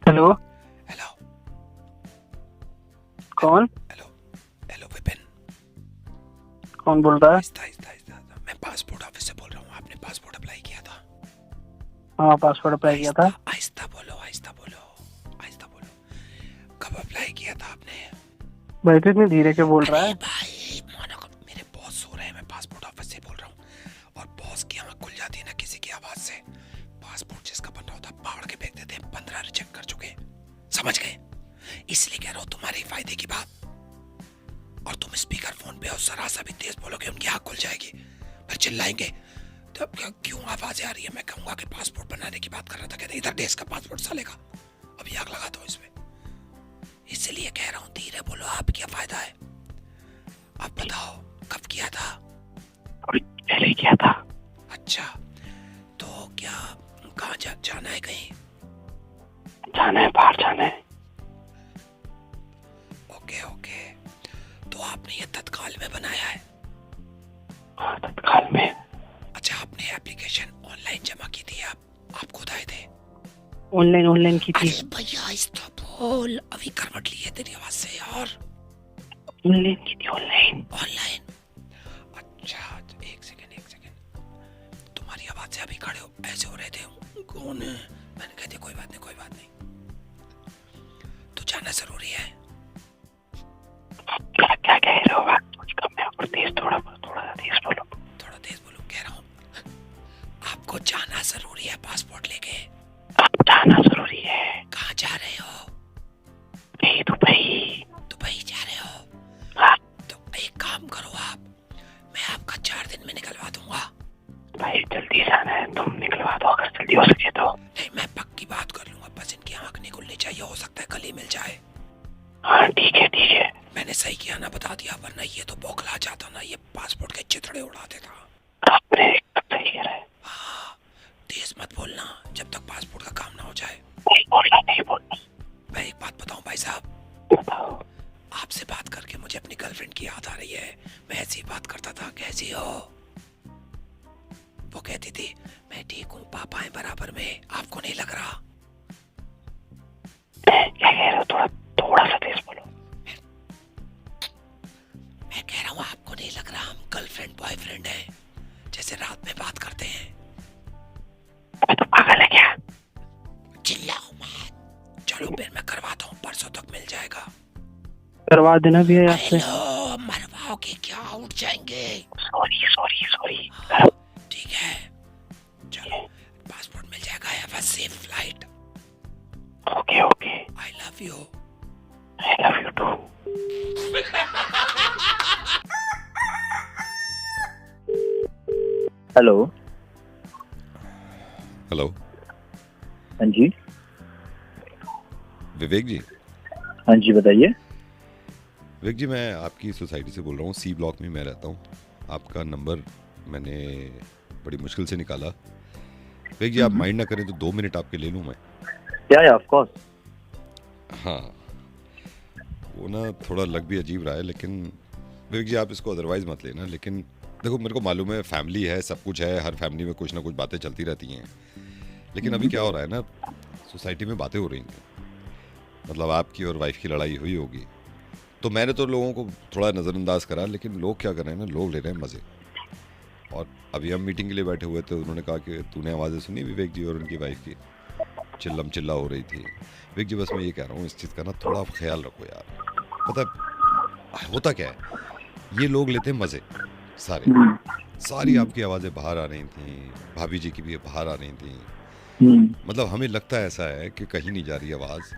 Hello. Hello. कौन? Hello. Hello Vipin. कौन बोल रहा है? आहिस्ता आहिस्ता आहिस्ता, मैं पासपोर्ट ऑफिस से बोल रहा हूँ। आपने पासपोर्ट अप्लाई किया था? हाँ, पासपोर्ट अप्लाई किया था। आहिस्ता आहिस्ता बोलो, आहिस्ता बोलो, आहिस्ता बोलो। कब अप्लाई किया था आपने? भाई तो इतनी धीरे क्यों बोल रहा अरे है? भाई मानो, मेरे बॉस सो रहे हैं, मैं पासपोर्ट ऑफिस से बोल रहा हूँ। और बॉस की आंख खुल जाती है ना किसी की आवाज से। पासपोर्ट जिसका बन रहा होता है पहाड़ के फेंक देते हैं। 15 रिजेक्ट कर चुके, समझ गए? इसलिए कह रहा हूँ तुम्हारे फायदे की बात। और तुम स्पीकर फोन पे और जरा सा भी तेज बोलोगे उनकी आंख खुल जाएगी, फिर चिल्लाएंगे। तब क्यों आवाज आ रही है? मैं कहूंगा कि पासपोर्ट बनाने की बात कर रहा था। कहते इधर देश का पासपोर्ट सालेगा, अभी आग लगा दो इसमें। इसलिए कह रहा हूँ धीरे बोलो, आप क्या फायदा है। अब बताओ कब किया था? थोड़ी पहले किया था। अच्छा, तो क्या कहाँ जाना है? कहीं जाना है, बाहर जाना है। ओके ओके, तो आपने ये तत्काल में बनाया है? हाँ, तत्काल में। अच्छा, आपने एप्लीकेशन ऑनलाइन जमा की थी? आप खुद आए थे? ऑनलाइन की थी। अरे भैया इसका बोल, अभी करवट ली है तेरी आवाज से यार। ऑनलाइन की थी, ऑनलाइन। ऑनलाइन? अच्छा, एक सेकंड। तुम्हारी आवाज से अभी खड़े हो ऐसे हो रहे थे, कौन है? मैंने कह दिया कोई बात नहीं, कोई बात नहीं। तो जाना जरूरी है? क्या क्या कह रहे हो आप? कुछ कम है और तेज, थोड़ा तेज बोलो। थोड़ा तेज बोलो, कह रहा हूँ आपको जाना जरूरी है पासपोर्ट लेके। आपको जाना जरूरी है। कहाँ जा रहे हो? दुबई। दुबई जा रहे हो? हाँ। तो एक काम करो आप, मैं आपका 4 दिन में निकलवा दूंगा। भाई जल्दी जाना है, तुम निकलवा दो अगर जल्दी हो सके तो। नहीं, मैं पक्की बात कर लूंगा, बस इनकी आंख नहीं खुलनी चाहिए। हो सकता है कल ही मिल जाए। हाँ ठीक है ठीक है। मैंने सही किया ना बता दिया, वरना ये तो बौखला जाता ना, ये पासपोर्ट के चिथड़े उड़ा देता। आपने एकदम सही कह रहा है। हाँ, तेज मत बोलना जब तक पासपोर्ट का काम ना हो जाए। नहीं बोलना। मैं एक बात बताऊं भाई साहब, बताओ। आपसे बात करके मुझे अपनी गर्लफ्रेंड की याद आ रही है। मैं ऐसी बात करता था, कैसी हो? वो कहती थी मैं ठीक हूँ, पापा है बराबर में। आपको नहीं लग रहा? क्या कह रहे हो? थोड़ा सा तेज बोलो। मैं कह रहा हूँ आपको नहीं लग रहा हम गर्लफ्रेंड बॉयफ्रेंड हैं, जैसे रात में बात करते हैं? मैं तो पागल है क्या? चिल्लाओ मत। चलो फिर मैं करवाता हूँ, परसों तक मिल जाएगा। करवा देना भी है आपसे। हेलो, मरवाओगे क्या? उठ जाएंगे। सॉरी। ठीक है, चलो पासपोर्ट मिल जाएगा। Have a safe flight. Okay. I love you. I love you too. Hello. Hello. हाँ जी। विवेक जी। हाँ जी बताइए। विवेक जी, मैं आपकी सोसाइटी से बोल रहा हूँ, सी ब्लॉक में मैं रहता हूँ। आपका नंबर मैंने बड़ी मुश्किल से निकाला। विवेक जी, आप माइंड ना करें तो 2 मिनट आपके ले लूँ मैं? या ऑफ कोर्स। हाँ, वो ना थोड़ा लग भी अजीब रहा है, लेकिन विवेक जी आप इसको अदरवाइज मत लेना। लेकिन देखो, मेरे को मालूम है फैमिली है, सब कुछ है, हर फैमिली में कुछ ना कुछ बातें चलती रहती हैं। लेकिन अभी क्या हो रहा है ना, सोसाइटी में बातें हो रही थी, मतलब आपकी और वाइफ की लड़ाई हुई होगी। तो मैंने तो लोगों को थोड़ा नज़रअंदाज करा, लेकिन लोग क्या कर रहे हैं ना, लोग ले रहे हैं मज़े। और अभी हम मीटिंग के लिए बैठे हुए थे, उन्होंने कहा कि तूने आवाज़ें सुनी विवेक जी और उनकी वाइफ की? चिल्ला हो रही थी। विवेक जी बस मैं ये कह रहा हूँ, इस चीज़ का ना थोड़ा ख्याल रखो यार। पता होता क्या है, ये लोग लेते हैं मज़े सारे। सारी आपकी आवाज़ें बाहर आ रही थी, भाभी जी की भी बाहर आ रही थी। मतलब हमें लगता है ऐसा है कि कहीं नहीं जा रही आवाज़,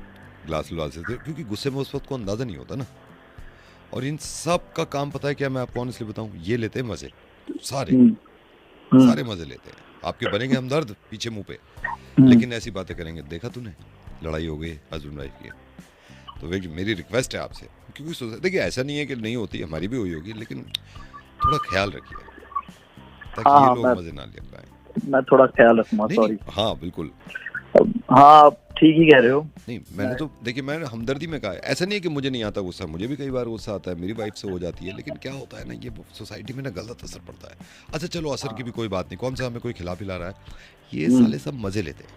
ग्लास व्लास से, क्योंकि गुस्से में उस वक्त को अंदाज़ा नहीं होता ना। और इन सब का काम पता है क्या, मैं आपको ऑनेस्टली बताऊं, ये लेते हैं मज़े। सारे मज़े लेते हैं। आपके बनेंगे हमदर्द पीछे मुंह पे, लेकिन ऐसी बातें करेंगे, देखा तूने लड़ाई हो गई हस्बैंड वाइफ की। तो वे मेरी रिक्वेस्ट है आपसे, क्योंकि देखिए ऐसा नहीं है कि नहीं होती, हमारी भी हुई होगी, लेकिन थोड़ा ख्याल रखिए ताकि ये हाँ लोग मज़े ना ले पाए। मैं थोड़ा ख्याल रखूंगा। नहीं, हाँ बिल्कुल। हाँ आप ठीक ही कह रहे हो। नहीं, मैंने तो देखिए, मैंने हमदर्दी में कहा है, ऐसा नहीं है कि मुझे नहीं आता गुस्सा, मुझे भी कई बार गुस्सा आता है, मेरी वाइफ से हो जाती है। लेकिन क्या होता है ना, ये सोसाइटी में ना गलत असर पड़ता है। अच्छा चलो, असर की भी कोई बात नहीं, कौन सा हमें कोई खिला पिला रहा है, ये साले सब मजे लेते हैं।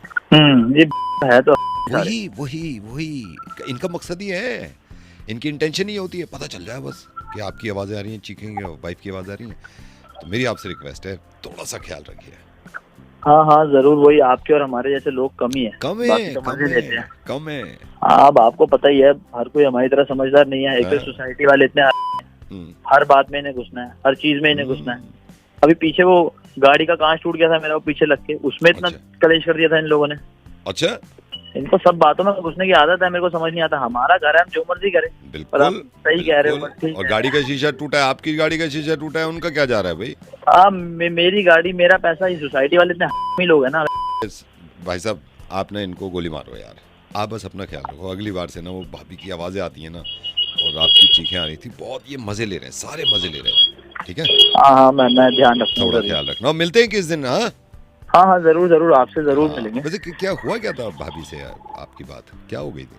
ये है तो वही वही वही इनका मकसद ही है, इनकी इंटेंशन ही होती है पता चल जाए बस कि आपकी आवाज़ें आ रही हैं, चीखेंगे, वाइफ की आवाज़ आ रही है। तो मेरी आपसे रिक्वेस्ट है, थोड़ा सा ख्याल रखिए। हाँ हाँ जरूर, वही आपके और हमारे जैसे लोग कम ही है, कम है, बाकी तो कम मजे लेते है, हैं। कम है। हाँ, अब आपको पता ही है, हर कोई हमारी तरह समझदार नहीं है। एक तो हाँ। सोसाइटी वाले इतने हर बात में इन्हें घुसना है, हर चीज में इन्हें घुसना है। अभी पीछे वो गाड़ी का कांच टूट गया था मेरा, वो पीछे लग के उसमें इतना अच्छा। कलेश कर दिया था इन लोगों ने। अच्छा, इनको सब बातों में घुसने की आदत है, मेरे को समझ नहीं आता। हमारा घर है, हम जो मर्जी करें। पर आप बिल्कुल सही कह रहे हो, बिल्कुल। बस ठीक और है। गाड़ी का शीशा टूटा है, आपकी गाड़ी का शीशा टूटा है, उनका क्या जा रहा है भाई? हाँ, मेरी गाड़ी, मेरा पैसा, ये सोसाइटी वाले इतने ही लोग हैं ना। भाई साहब, आप ना इनको गोली मारो यार, आप बस अपना ख्याल रखो। अगली बार से ना वो भाभी की आवाज़ें आती हैं ना और आपकी चीखें आ रही थी, बहुत ये मज़े ले रहे हैं, सारे मज़े ले रहे हैं, ठीक है? हाँ हाँ, मैं ध्यान रखूंगा। थोड़ा ख्याल रखना। और मिलते हैं किस दिन? हाँ हाँ हाँ जरूर जरूर, आपसे जरूर मिलेंगे। वैसे क्या हुआ, क्या था भाभी से यार आपकी बात, क्या हो गई थी?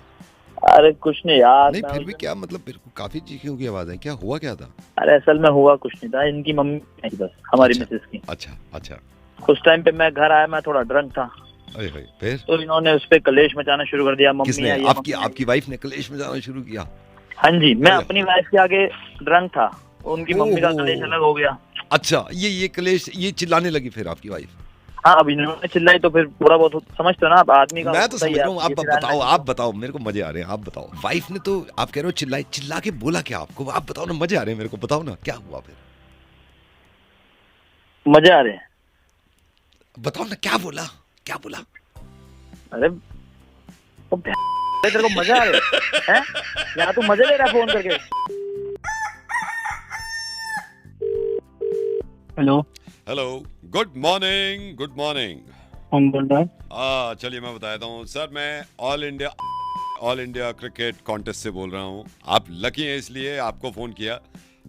अरे कुछ नहीं यार। नहीं फिर भी क्या मतलब, फिर काफी चीखों की आवाज़ है, क्या हुआ क्या था? अरे असल में हुआ कुछ नहीं था, इनकी मम्मी नहीं, बस हमारी अच्छा, मिसेस की। अच्छा अच्छा। उस टाइम पे मैं घर आया, मैं थोड़ा ड्रंक था, अरे भाई, फिर तो इन्होंने उस पे कलेश मचाना शुरू कर दिया। मम्मी किसने? आई है, आपकी मम्मी आपकी वाइफ ने कलेश में जाना शुरू किया? हाँ जी, मैं अरे अपनी वाइफ के आगे ड्रंक था, उनकी मम्मी का ओहो। कलेश अलग हो गया। अच्छा, ये कलेश, ये चिल्लाने लगी फिर आपकी वाइफ? हाँ, अब इन्होंने चिल्लाई तो फिर थोड़ा बहुत समझते हो ना आप, आदमी का मैं तो होता ही समझ है, रहा हूँ, आप ये बताओ, चिल्लाना- आप बताओ, मेरे को मजे आ रहे हैं, आप बताओ। वाइफ ने तो आप कह रहे हो चिल्लाई, चिल्ला के बोला क्या आपको? आप बताओ ना, मजे आ रहे हैं मेरे को, बताओ ना क्या हुआ फिर? मजे आ रहे हैं। बताओ ना क्या बोला, क्या बोला? अरे तो तेरे को मजा आ रहा है? यहाँ तू मजे ले रहा है फोन करके। Hello hello, good morning, good morning. कौन बोल रहा है? चलिए मैं बताता हूँ सर, मैं ऑल इंडिया क्रिकेट कॉन्टेस्ट से बोल रहा हूँ। आप लकी हैं इसलिए आपको फ़ोन किया।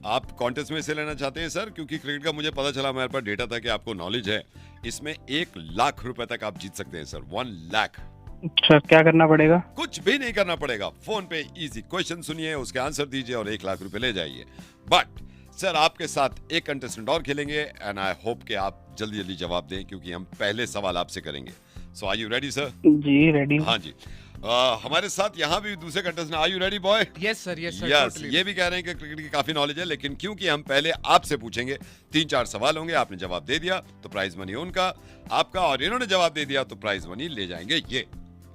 आप कॉन्टेस्ट में इसे लेना चाहते हैं सर, क्योंकि क्रिकेट का मुझे पता चला, मेरे पास डेटा था कि आपको नॉलेज है। इसमें 1 लाख रुपए तक आप जीत सकते हैं सर, 1 लाख। अच्छा, क्या करना पड़ेगा? कुछ भी नहीं करना पड़ेगा, फोन पे इजी क्वेश्चन सुनिए, उसके आंसर दीजिए और 1 लाख रुपए ले जाइए। बट सर आपके साथ एक कंटेस्टेंट और खेलेंगे एंड आई होप कि आप जल्दी जल्दी जवाब दें, क्योंकि हम पहले सवाल आपसे करेंगे। So are you ready sir? जी रेडी। हाँ जी। हमारे साथ यहाँ भी दूसरे contestant, are you ready boy? Yes sir, yes sir, yes, totally. ये भी कह रहे हैं कि क्रिकेट की काफी नॉलेज है, लेकिन क्योंकि हम पहले आपसे पूछेंगे, 3-4 सवाल होंगे, आपने जवाब दे दिया तो प्राइज मनी उनका, आपका, और इन्होंने जवाब दे दिया तो प्राइज मनी ले जाएंगे ये।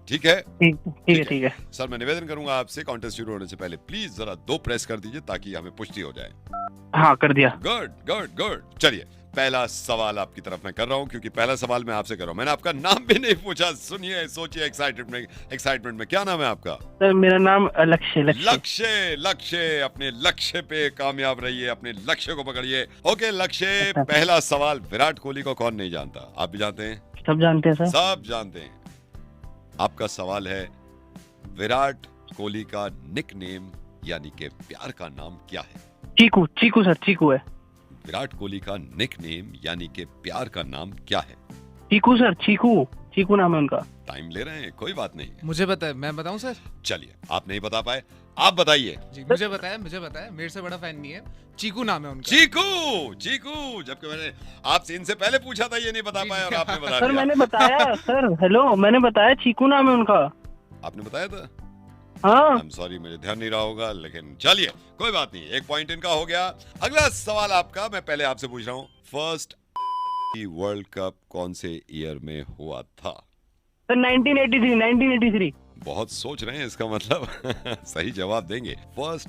ठीक है? ठीक है। सर मैं निवेदन करूंगा आपसे, कॉन्टेस्ट शुरू होने से पहले प्लीज जरा 2 प्रेस कर दीजिए ताकि हमें पुष्टि हो जाए। हाँ, कर दिया। Good good good. चलिए पहला सवाल आपकी तरफ मैं कर रहा हूं, क्योंकि पहला सवाल मैं आपसे कर रहा हूं। मैंने आपका नाम भी नहीं पूछा, सुनिए, सोचिए, एक्साइटमेंट में क्या नाम है आपका? सर मेरा नाम लक्ष्य। लक्ष्य, अपने लक्ष्य पे कामयाब रहिए, अपने लक्ष्य को पकड़िए। ओके लक्ष्य, पहला सवाल, विराट कोहली को कौन नहीं जानता? आप भी जानते हैं? सब जानते हैं सर। सब जानते हैं। आपका सवाल है, विराट कोहली का निकनेम यानी कि प्यार का नाम क्या है? चीकू सर, चीकू है। विराट कोहली का निकनेम यानी कि प्यार का नाम क्या है? चीकू सर, चीकू नाम है उनका। टाइम ले रहे हैं, कोई बात नहीं है। मुझे पता है, मैं बताऊं सर? चलिए, आप नहीं बता पाए, आप बताइए। जी मुझे बताया, मेरे से बड़ा फैन नहीं है। चीकू नाम है उनका। चीकू, जबकि मैंने आपसे इनसे पहले पूछा था, ये नहीं बता पाए और आपने बता सर दिया। मैंने बताया सर, हेलो, मैंने बताया चीकू नाम है उनका। आपने बताया था? हाँ। I'm sorry, मुझे ध्यान नहीं रहा होगा, लेकिन चलिए कोई बात नहीं, 1 पॉइंट इनका हो गया। अगला सवाल आपका, मैं पहले आपसे पूछ रहा हूँ, फर्स्ट वर्ल्ड कप कौन से ईयर में हुआ था? सर 1983। बहुत सोच रहे हैं, इसका मतलब सही जवाब देंगे। फर्स्ट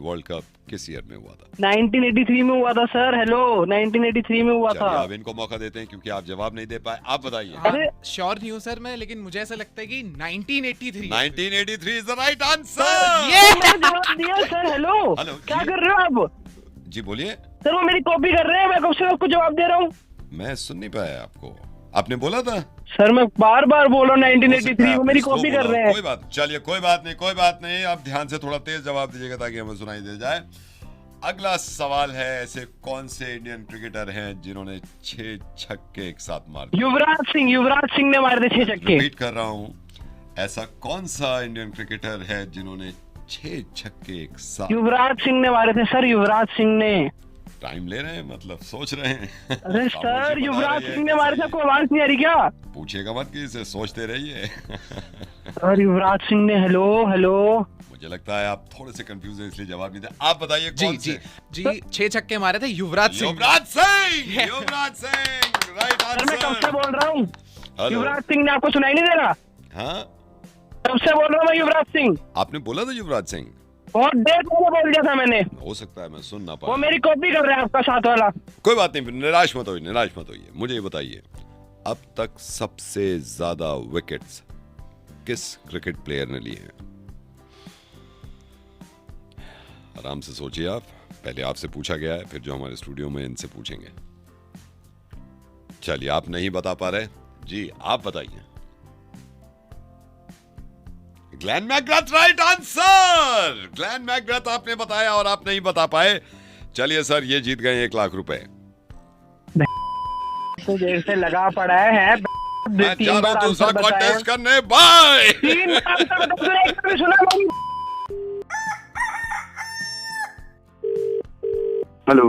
वर्ल्ड कप किस ईयर में हुआ था? 1983 में हुआ था सर, हेलो, 1983 में हुआ था। चलिए अब इनको मौका देते हैं, क्योंकि आप जवाब नहीं दे पाए, आप बताइए। अरे श्योर नहीं हूँ सर मैं, लेकिन मुझे ऐसा लगता है कि 1983। 1983 इज द राइट आंसर। मैंने जवाब दिया सर, हेलो। हेलो, क्या जी। कर रहे हो आप? जी बोलिए। सर वो मेरी कॉपी कर रहे हैं, मैं कब से आपको जवाब दे रहा हूँ। मैं सुन नहीं पाया आपको, आपने बोला था। सर मैं बार बार बोल रहा हूँ, हो सकता 1983 है वो मेरी आपने कॉपी slow कर बोला रहे हो, हैं। कोई बात, चलिए कोई बात नहीं, आप ध्यान से थोड़ा तेज जवाब दीजिएगा ताकि हमें सुनाई दे जाए। अगला सवाल है, ऐसे कौन से इंडियन क्रिकेटर हैं जिन्होंने 6 छक्के एक साथ मार दिए? युवराज सिंह ने मारे थे 6 छक्के। रिपीट कर रहा हूँ, ऐसा कौन सा इंडियन क्रिकेटर है जिन्होंने 6 छक्के एक साथ? युवराज सिंह ने मारे थे सर, युवराज सिंह ने। टाइम ले रहे हैं, मतलब सोच रहे हैं। अरे सर, खामोशी बना युवराज रही है, सिंह ने हमारे से कैसे? आपको आवाज नहीं आ रही क्या? पूछिएगा मत कि इसे सोचते रहिए। सर, युवराज सिंह ने हेलो हेलो। मुझे लगता है आप थोड़े से कंफ्यूज हैं इसलिए जवाब नहीं दे। आप बताइए जी कौन जी से? जी 6 छक्के मारे थे युवराज सिंह। युवराज सिंह, युवराज सिंह, राइट सर, मैं कब से आंसर। बोल रहा हूँ, हेलो। युवराज सिंह ने आपको सुनाई नहीं दे रहा? हाँ, कब से बोल रहा हूँ मैं युवराज सिंह। आपने बोला था युवराज सिंह। बहुत देर पहले बोल दिया था मैंने। हो सकता है मैं सुन ना वो पाया। मेरी कॉपी कर रहा है आपका साथ वाला। कोई बात नहीं, निराश मत होइए, निराश मत होइए। मुझे ये बताइए, अब तक सबसे ज्यादा विकेट्स किस क्रिकेट प्लेयर ने लिए हैं? आराम से सोचिए आप। पहले आपसे पूछा गया है, फिर जो हमारे स्टूडियो में इनसे पूछेंगे। चलिए, आप नहीं बता पा रहे जी, आप बताइए। Glenn McGrath, right answer. Glenn McGrath आपने बताया और आप नहीं बता पाए। चलिए सर, ये जीत गए 1 लाख रुपए। तो देर से लगा पड़ा है। मैं जा 3 रहा बार हूं दूसरा आंसर बताया। कॉन्टेस्ट करने। बाय। 3 बार आंसर बताया, एक बार भी सुना नहीं। हेलो।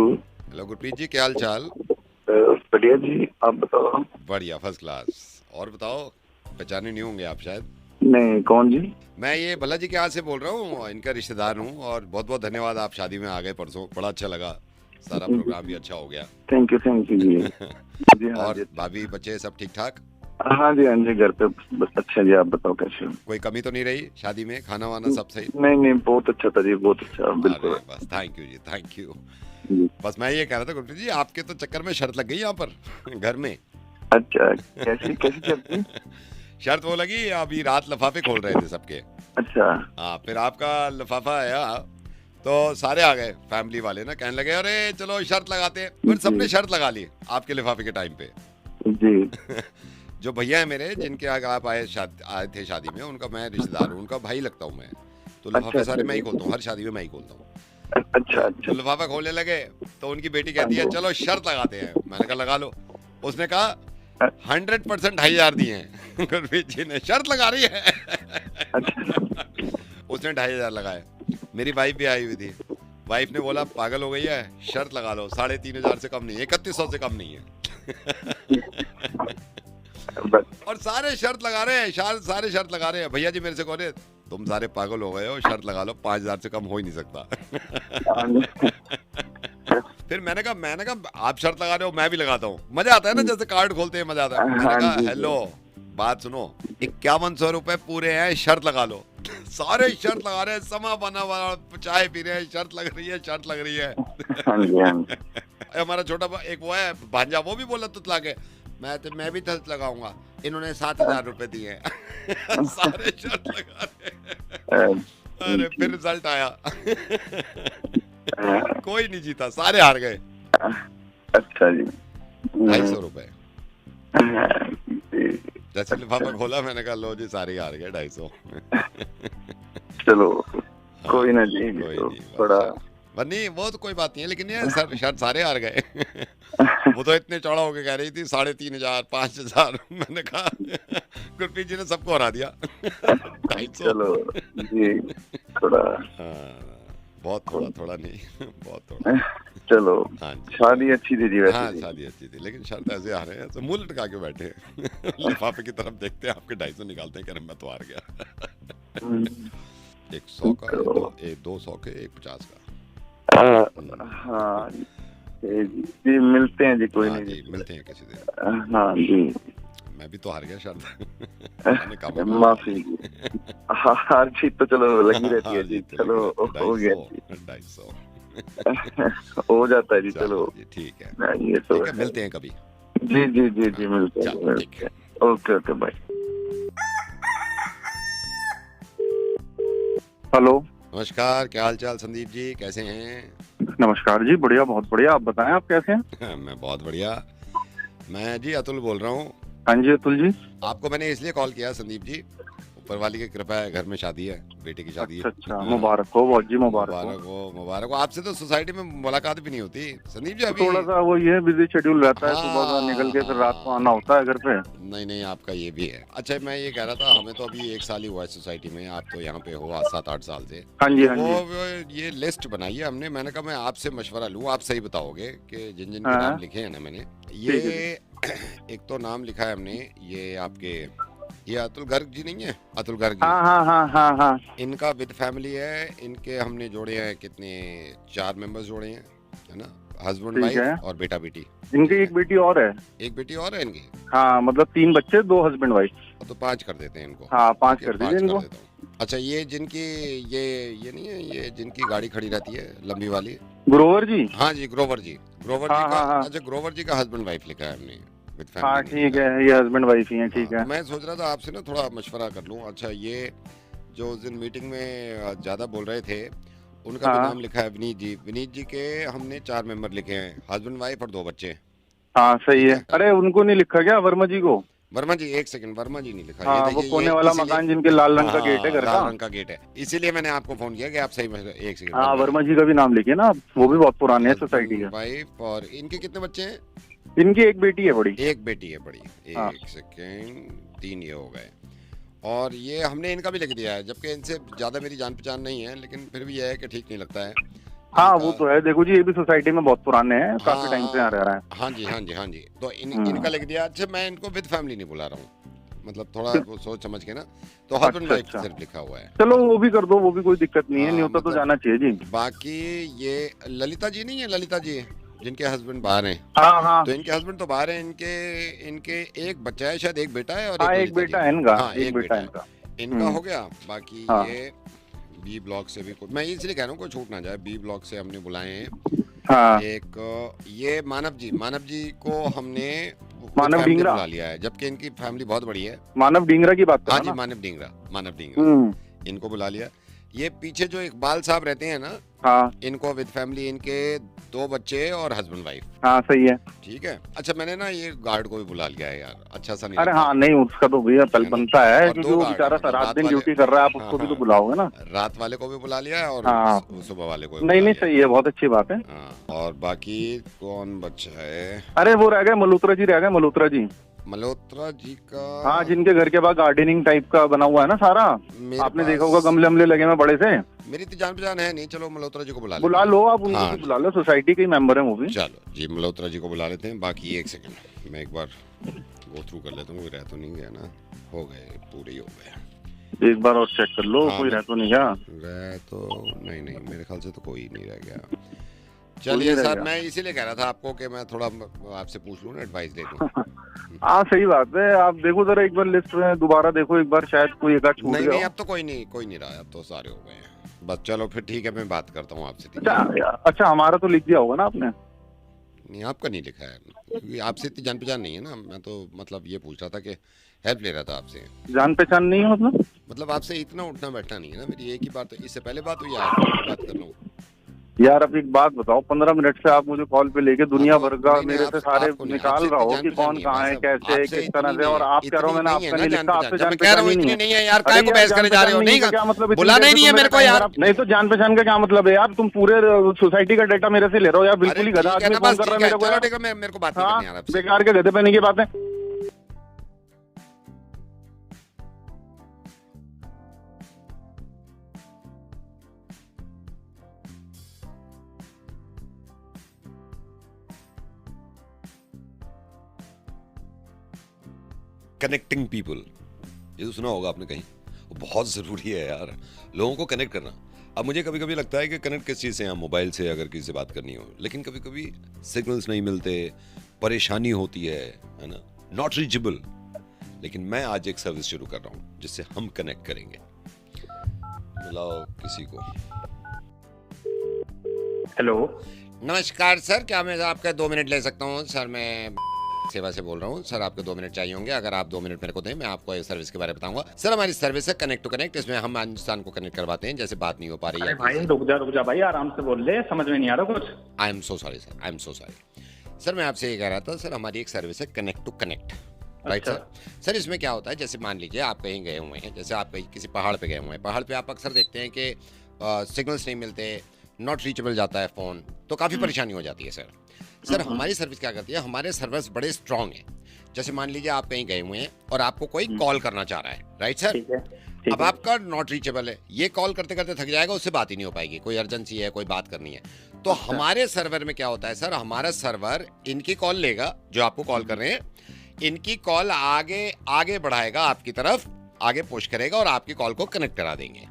हेलो गुरप्रीत जी, क्या हाल चाल? बढ़िया जी, आप बताओ। बढ़िया, फर्स्ट क्लास। और बताओ, पहचाने नहीं होंगे आप शायद। नहीं, कौन जी? मैं ये भल्ला जी के यहाँ से बोल रहा हूँ, इनका रिश्तेदार हूँ। और बहुत बहुत धन्यवाद, आप शादी में आ गए परसों, बड़ा अच्छा लगा। सारा प्रोग्राम भी अच्छा हो गया। थैंक यू जी। जी हाँ और जी। भाभी बच्चे सब ठीक ठाक? हाँ जी, घर पे बस अच्छा जी। आप बताओ कैसे हो? कोई कमी तो नहीं रही शादी में? खाना वाना सब सही? नहीं, बहुत अच्छा था जी, बहुत अच्छा, बिल्कुल। अरे बस, थैंक यू जी, थैंक यू। जी। बस मैं ये कह रहा था गुरप्रीत जी, आपके तो चक्कर में शर्त लग गई यहाँ पर घर में। अच्छा, कैसी कैसी चलती? शर्त वो लगी, अभी रात लिफाफे खोल रहे थे सबके। अच्छा। हाँ, फिर आपका लिफाफा आया तो सारे आ गए, फैमिली वाले ना, कहने लगे अरे चलो शर्त लगाते हैं। फिर सबने शर्त लगा ली आपके लिफाफे के टाइम पे। जी। जो भैया है मेरे, जिनके आगे आप आए थे शादी में, उनका मैं रिश्तेदार हूँ, उनका भाई लगता हूँ मैं। तो लिफाफे सारे मैं ही खोलता हूँ, हर शादी में मैं ही खोलता हूँ। अच्छा। तो लिफाफा खोलने लगे तो उनकी बेटी कहती है चलो शर्त लगाते हैं। मैंने कहा लगा लो। उसने कहा 100% 2,500 दिए हैं। गुरप्रीत जी ने शर्त लगा रही है। उसने 2,500 लगाए। मेरी वाइफ भी आई हुई थी। वाइफ ने बोला पागल हो गई है, शर्त लगा लो, 3,500 से कम नहीं है, 3,100 से कम नहीं है। और सारे शर्त लगा रहे हैं, सारे शर्त लगा रहे हैं। भैया जी मेरे से कह रहे तुम सारे पागल हो गए हो, शर्त लगा लो, 5,000 से कम हो ही नहीं सकता। फिर मैंने कहा आप शर्त लगा रहे हो, मैं भी लगाता हूँ। मजा आता है ना, जैसे कार्ड खोलते हैं मजा आता है। मैंने कहा हेलो, बात सुनो, 5100 रुपए पूरे हैं, शर्त लगा लो। सारे शर्त लगा रहे हैं, समा बना हुआ, चाय पी रहे हैं, शर्त लग रही है, शर्त लग रही है। हमारा छोटा एक वो है भांजा, वो भी बोला तुतला के मैं भी शर्त लगाऊंगा। इन्होंने 7,000 रुपए दिए हैं। सारे शर्त लगा रहे हैं। अरे फिर रिजल्ट आया। कोई नहीं जीता, सारे हार गए। अच्छा जी। 250 रुपए। जैसे लिफाफा खोला, मैंने कहा लो जी, सारे हार गए 250। चलो कोई ना जी, कोई तो नहीं, थोड़ा नहीं वो तो कोई बात नहीं है, लेकिन ये शर्त सारे हार गए। वो तो इतने चौड़ा होके कह रही थी 3,500, 5,000। मैंने कहा गुरप्रीत जी ने सबको हरा दिया। 250। चलो जी, थोड़ा बहुत थोड़ा नहीं, बहुत थोड़ा। चलो, हाँ जी, शादी अच्छी थी जी वैसे। हाँ शादी अच्छी थी, लेकिन शर्त ऐसे आ रहे हैं तो मुंह लटका के बैठे हैं। लिफाफे की तरफ देखते हैं, आपके 250 निकालते हैं, कह रहे मैं तो हार गया। 100 का, 200 के, 150 का। हाँ जी, मिलते हैं जी, कोई हाँ नहीं जी, मिलते हैं किसी दिन। हाँ जी। मैं भी तो हार गया शर्त। माफी जी। हार जीत तो चलो लगी रहती है जी। चलो हो गया जी, 250 हो जाता है जी। चलो ठीक है, ये तो मिलते हैं कभी। जी जी जी जी, मिलते हैं। Okay bye. हेलो, नमस्कार, क्या हाल चाल संदीप जी, कैसे हैं? नमस्कार जी, बढ़िया, बहुत बढ़िया। आप बताएं, आप कैसे हैं? मैं बहुत बढ़िया। मैं जी अतुल बोल रहा हूँ। हाँ जी अतुल जी। आपको मैंने इसलिए कॉल किया संदीप जी, ऊपर वाली की कृपा है, घर में शादी है, बेटे की शादी अच्छा है। अच्छा, मुबारक हो बहुत जी, मुबारक हो। मुबारक हो, मुबारक हो। आपसे तो सोसाइटी में मुलाकात भी नहीं होती संदीप जी अभी। थोड़ा सा वो ये बिजी शेड्यूल रहता है, हाँ। सुबह का निकल के फिर रात को आना होता है घर पे। नहीं नहीं, आपका ये भी है। अच्छा, मैं ये कह रहा था, हमें तो अभी 1 साल ही हुआ है सोसाइटी में, आप तो यहाँ पे हो 7-8 साल से। हाँ जी, हाँ वो जी। ये लिस्ट बनाई है हमने, मैंने कहा मैं आपसे मशवरा लूँ, आप सही बताओगे कि जिन जिन के हाँ। नाम लिखे हैं ना मैंने, ये एक तो नाम लिखा है हमने, ये आपके ये अतुल गर्ग जी नहीं है, अतुल गर्ग जी, हाँ हाँ हाँ हाँ हाँ। इनका विद फैमिली है। इनके हमने जोड़े हैं कितने, 4 मेंबर्स जोड़े हैं, है ना, हस्बैंड ठीक है। वाइफ और बेटा बेटी। इनकी एक बेटी और है। एक बेटी और है इनकी, हाँ मतलब 3 बच्चे, 2 हस्बैंड वाइफ। तो 5 कर देते हैं इनको। हाँ 5 ठीक है, कर 5 दीजिए इनको। देता हूँ। अच्छा, ये जिनकी ये नहीं है, ये जिनकी गाड़ी खड़ी रहती है लंबी वाली, ग्रोवर जी। हाँ जी, ग्रोवर जी, ग्रोवर हाँ, जी का। हाँ, हाँ। अच्छा, ग्रोवर जी का हस्बैंड वाइफ लिखा है हमने, विद फैमिली हाँ नहीं ठीक लिखा है, ये हस्बैंड वाइफ ही है, ठीक हाँ, है। तो मैं सोच रहा था आपसे ना थोड़ा मशवरा कर लूँ। अच्छा, ये जो उस दिन मीटिंग में ज्यादा बोल रहे थे, उनका भी हाँ। नाम लिखा है विनीत जी। विनीत जी के हमने 4 मेंबर लिखे हैं, हस्बैंड वाइफ और 2 बच्चे। हाँ सही ठीक है। है। अरे उनको नहीं लिखा क्या वर्मा जी को? वर्मा जी, एक सेकंड, वर्मा जी नहीं लिखा। हाँ ये वो देखिए, कोने वाला इसीलिए- मकान जिनके लाल रंग का हाँ, गेट है घर लाल का। रंग का गेट है, इसीलिए मैंने आपको फोन किया कि आप सही एक सेकंड। हाँ वर्मा जी का भी नाम लिखिए ना आप, वो भी बहुत पुराने हैं सोसाइटी के। वाइफ, और इनके कितने बच्चे हैं? इनकी एक बेटी है बड़ी। एक बेटी है बड़ी। हाँ। एक सेकेंड, 3 ये हो गए। और ये हमने इनका भी लिख दिया है, जबकि इनसे ज्यादा मेरी जान पहचान नहीं है, लेकिन फिर भी यह है कि ठीक नहीं लगता है। हाँ इनका- वो तो है, देखो जी ये भी सोसाइटी में बहुत पुराने हैं, काफी हाँ, टाइम से यहाँ रह रहा है। हाँ जी, हाँ जी, हाँ जी। तो हम्म। इनका लिख दिया। अच्छा, मैं इनको विद फैमिली नहीं बुला रहा हूँ, मतलब थोड़ा वो सोच समझ के ना, तो हस्बैंड अच्छा, वाइफ अच्छा। सिर्फ लिखा हुआ है। चलो वो भी कर दो, वो भी कोई दिक्कत नहीं है, हाँ, न्योता तो मतलब- जाना चाहिए जी। बाकी ये ललिता जी नहीं है, ललिता जी जिनके हस्बैंड बाहर हैं, हाँ हाँ तो इनके हस्बैंड तो बाहर हैं, इनके एक बच्चा है शायद, एक बेटा है और हाँ, एक ललिता बेटा जी। है इनका। हाँ, एक बेटा है है। इनका। इनका हम्म। हो गया। बाकी हाँ। ये बी ब्लॉक से भी मैं इसलिए कह रहा हूँ कोई छूट ना जाए, बी ब्लॉक से हमने बुलाए हैं। हाँ एक ये मानव जी को हमने मानव फैमिली डिंगरा। बुला लिया है, जबकि इनकी फैमिली बहुत बड़ी है। मानव डिंगरा की बात कर हाँ रहा जी, ना? मानव डिंगरा हम्म। इनको बुला लिया। ये पीछे जो इकबाल साहब रहते हैं ना, हाँ इनको विद फैमिली, इनके 2 बच्चे और हस्बैंड वाइफ। हाँ सही है। ठीक है। अच्छा, मैंने ना ये गार्ड को भी बुला लिया है यार, अच्छा सा नहीं अरे लगता। हाँ नहीं, उसका तो भैया कल है ना? बनता है, और क्योंकि 2 वो गार्ड, बेचारा मतलब रात रात दिन वाले- ड्यूटी कर रहा है, आप हाँ, उसको भी तो हाँ। बुलाओगे ना। रात वाले को भी बुला लिया है और हाँ। सुबह वाले को भी नहीं बुला नहीं लिया। सही है, बहुत अच्छी बात है। हाँ, और बाकी कौन बच्चा है? अरे वो रह गए मल्होत्रा जी, रह गए मल्होत्रा जी। मल्होत्रा जी का। हाँ जिनके घर के पास गार्डनिंग टाइप का बना हुआ है ना सारा, मेरे आपने पास- देखा होगा गमले हमले लगे हैं बड़े से। मेरी तो जान पहचान है नहीं, चलो मल्होत्रा जी को बुला बुला लेते लो हैं। आप, उनको हाँ भी जी। बुला लो, सोसाइटी के ही मेंबर है वो भी। चलो जी, मल्होत्रा जी को बुला लेते हैं। बाकी एक सेकंड मैं एक बार गो थ्रू कर लेता हूँ, कोई रह तो नहीं गया ना? हो गए, पूरे ही हो गए। एक बार और चेक कर लो, हाँ, कोई रह तो नहीं गया। रह तो नहीं, मेरे ख्याल से तो कोई नहीं रह गया। कोई चलिए नहीं रह सर, गया। मैं इसीलिए कह रहा था आपको कि मैं थोड़ा आपसे पूछ लूँ ना, एडवाइस ले लूँ। हाँ सही बात है, आप देखो जरा एक बार लिस्ट में दोबारा देखो एक बार, शायद कोई एक आध छूट नहीं गया नहीं, हो। अब तो कोई नहीं रहा, अब तो सारे हो गए हैं। बस चलो फिर ठीक है, मैं बात करता हूँ आपसे। ठीक अच्छा है? अच्छा, हमारा तो लिख दिया होगा ना आपने? नहीं, आपका नहीं लिखा है, क्योंकि आपसे इतनी जान पहचान नहीं है ना। मैं तो मतलब ये पूछ रहा था कि हेल्प ले रहा था आपसे, जान पहचान नहीं है मतलब आपसे इतना उठना बैठना नहीं है ना। मेरी एक ही बात, तो इससे पहले बात हुई, आज बात कर रहा हूँ। यार अब एक बात बताओ, 15 मिनट से आप मुझे कॉल पे लेके दुनिया भर का नहीं, नहीं, मेरे से सारे आपको नहीं, निकाल आपसे रहा हो इतनी कि जान कौन पहचान कहाँ है, नहीं कैसे है, आपसे किस तरह इतनी से, और नहीं आप है, कह रहे हो मैंने इतनी आपका नहीं नहीं है लिखा, ना आपसे जान जान पहचान। मैं कह रहा हूँ पहचान इतनी नहीं नहीं है यार, अरे काय को यार, बहस जान करे जा रहे हो? पहचान नहीं है, क्या मतलब? इतनी बुलाना ही देर नहीं से है तो मेरे को मैंने यार। नहीं तो जान पहचान का क्या मतलब है यार? तुम पूरे सोसाइटी का डाटा मेरे से ले रहे हो यार, बिल्कुल ही गधा ठीक है आदमी ना, फोन बस कर रहा है ठीक है, मेरे को चलो यार। ठीक है, मेरे को बात नहीं हाँ करनी यार आपसे। बेकार के गधे पहने की बात है। कनेक्टिंग पीपल, ये तो सुना होगा आपने कहीं, वो बहुत ज़रूरी है यार, लोगों को कनेक्ट करना। अब मुझे कभी कभी लगता है कि कनेक्ट किस चीज़ से, यहाँ मोबाइल से अगर किसी से बात करनी हो, लेकिन कभी कभी सिग्नल्स नहीं मिलते, परेशानी होती है ना, नॉट रीचेबल। लेकिन मैं आज एक सर्विस शुरू कर रहा हूँ जिससे हम कनेक्ट करेंगे। बुलाओ किसी को। हेलो, नमस्कार सर, क्या मैं आपका 2 मिनट ले सकता हूँ? सर मैं सेवा से बोल रहा हूँ सर, आपको 2 मिनट चाहिए होंगे। अगर आप 2 मिनट मेरे को दें, मैं आपको इस सर्विस के बारे में बताऊंगा। सर हमारी सर्विस है कनेक्ट टू कनेक्ट, इसमें हम इंसान को कनेक्ट करवाते हैं, जैसे बात नहीं हो पा रही अरे है। भाई रुक जा भाई, आराम से बोल ले, समझ में नहीं आ रहा कुछ। आई am so sorry sir, I am so sorry sir. मैं आपसे ये कह रहा था सर, हमारी एक सर्विस है connect to connect. Right sir. Sir इसमें क्या होता है, जैसे मान लीजिए आप कहीं गए हुए हैं, जैसे आप कहीं किसी पहाड़ पे गए हुए हैं, पहाड़ पे आप अक्सर देखते हैं कि सिग्नल्स नहीं मिलते, नॉट रीचेबल जाता है फ़ोन, तो काफ़ी परेशानी हो जाती है सर। सर हमारी सर्विस क्या करती है, हमारे सर्वर्स बड़े स्ट्रांग हैं। जैसे मान लीजिए आप कहीं गए हुए हैं और आपको कोई कॉल करना चाह रहा है, राइट सर। अब आपका नॉट रीचेबल है, ये कॉल करते करते थक जाएगा, उससे बात ही नहीं हो पाएगी, कोई अर्जेंसी है, कोई बात करनी है। तो हमारे सर्वर में क्या होता है सर, हमारा सर्वर इनकी कॉल लेगा जो आपको कॉल कर रहे हैं, इनकी कॉल आगे आगे बढ़ाएगा, आपकी तरफ आगे पुश करेगा और आपकी कॉल को कनेक्ट करा देंगे।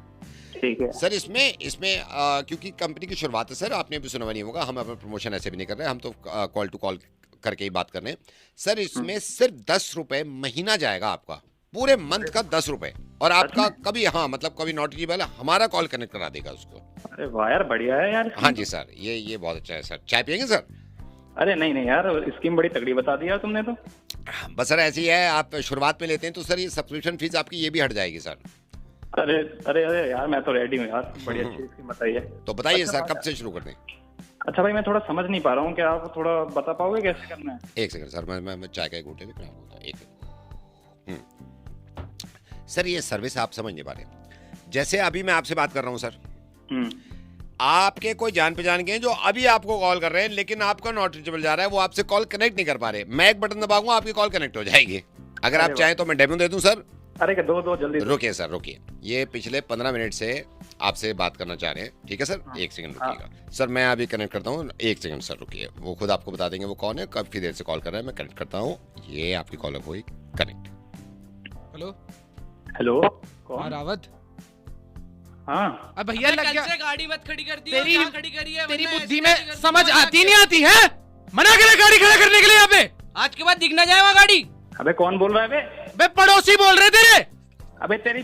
ठीक है सर इसमें क्योंकि कंपनी की शुरुआत है सर, आपने भी सुना नहीं होगा, हम अपना प्रमोशन ऐसे भी नहीं कर रहे, हम तो कॉल टू कॉल करके ही बात कर रहे हैं सर। इसमें सिर्फ 10 रुपए महीना जाएगा आपका, पूरे मंथ का 10 रुपए, और आपका कभी मतलब कभी नॉट रीचेबल हमारा कॉल कनेक्ट करा देगा उसको। अरे वाह यार, बढ़िया है यार। हाँ जी सर, ये बहुत अच्छा है सर। चाय पियेंगे सर? अरे नहीं यार, स्कीम बड़ी तगड़ी बता दी यार तुमने तो। बस सर ऐसी है, आप शुरुआत में लेते हैं तो सर ये सब्सक्रिप्शन फीस आपकी ये भी हट जाएगी सर। अरे अरे अरे यार, मैं तो रेडी हूँ यार, बड़ी अच्छी स्कीम बताइए। तो बताइए अच्छा, सर कब से शुरू कर दें? अच्छा भाई, मैं थोड़ा समझ नहीं पा रहा हूँ, क्या आप थोड़ा बता पाओगे कैसे करना है? एक सेकंड सर, मैं चाय का एक घूंटे भी पिलाऊंगा, एक सर ये सर्विस आप समझ नहीं पा रहे। जैसे अभी मैं आपसे बात कर रहा हूँ सर, आपके कोई जान पहचान के हैं जो अभी आपको कॉल कर रहे हैं, लेकिन आपका नॉट रीचेबल जा रहा है, वो आपसे कॉल कनेक्ट नहीं कर पा रहे। मैं एक बटन दबाऊंगा, आपकी कॉल कनेक्ट हो जाएगी। अगर आप चाहें तो मैं डेमो दे दूं सर। अरे दो जल्दी। रुकिए सर, रुकिए, ये पिछले 15 मिनट से आपसे बात करना चाह रहे हैं, ठीक है सर? एक सेकंड रुकिएगा सर, मैं अभी कनेक्ट करता हूँ, एक सेकंड सर रुकिए, वो खुद आपको बता देंगे वो कौन है, काफी देर से कॉल कर रहा है, मैं कनेक्ट करता हूँ। ये आपकी कॉल हुई कनेक्ट। हेलो हेलो, हाँ रावत। हाँ अब भैया लग गया, गाड़ी मत खड़ी कर दी, तेरी खड़ी करी है, तेरी बुद्धि में समझ आती नहीं आती है? मना करे गाड़ी खड़ा करने के लिए यहाँ पे। आज के बाद दिख ना जाए वहाँ गाड़ी। अबे कौन बोल रहा है बे पड़ोसी बोल रहे तेरे। अबे तेरी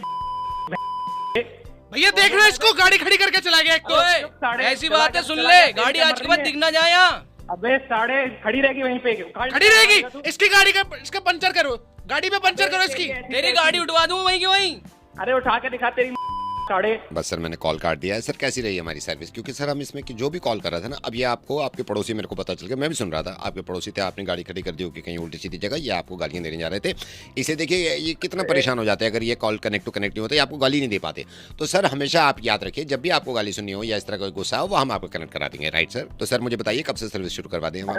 भैया देख रहे इसको, गाड़ी खड़ी करके चला गया एक तो। ऐसी बात है, सुन ले, गाड़ी आज के बाद दिख ना जाए यहाँ। अबे साढ़े खड़ी रहेगी वहीं पे, खड़ी रहेगी। इसकी गाड़ी का इसका पंचर करो, गाड़ी पे पंचर करो इसकी। तेरी गाड़ी उठवा दूं वहीं की वहीं। अरे उठा के दिखा तेरी साढ़े। बस सर मैंने कॉल काट दिया है सर। कैसी रही हमारी सर्विस? क्योंकि सर हम इसमें जो भी कॉल कर रहा था ना, अब ये आपको आपके पड़ोसी, मेरे को पता चल गया, मैं भी सुन रहा था, आपके पड़ोसी थे, आपने गाड़ी खड़ी कर दी होगी कहीं उल्टी सीधी जगह, ये आपको गालियां देने जा रहे थे। इसे देखिए ये कितना परेशान हो जाते हैं अगर ये कॉल कनेक्ट टू कनेक्ट नहीं होता, ये आपको गाली नहीं दे पाते। तो सर हमेशा आप याद रखिए, जब भी आपको गाली सुननी हो या इस तरह का गुस्सा हो, वो हम आपको कनेक्ट करा देंगे, राइट सर? तो सर मुझे बताइए कब से सर्विस शुरू करवा दें हम?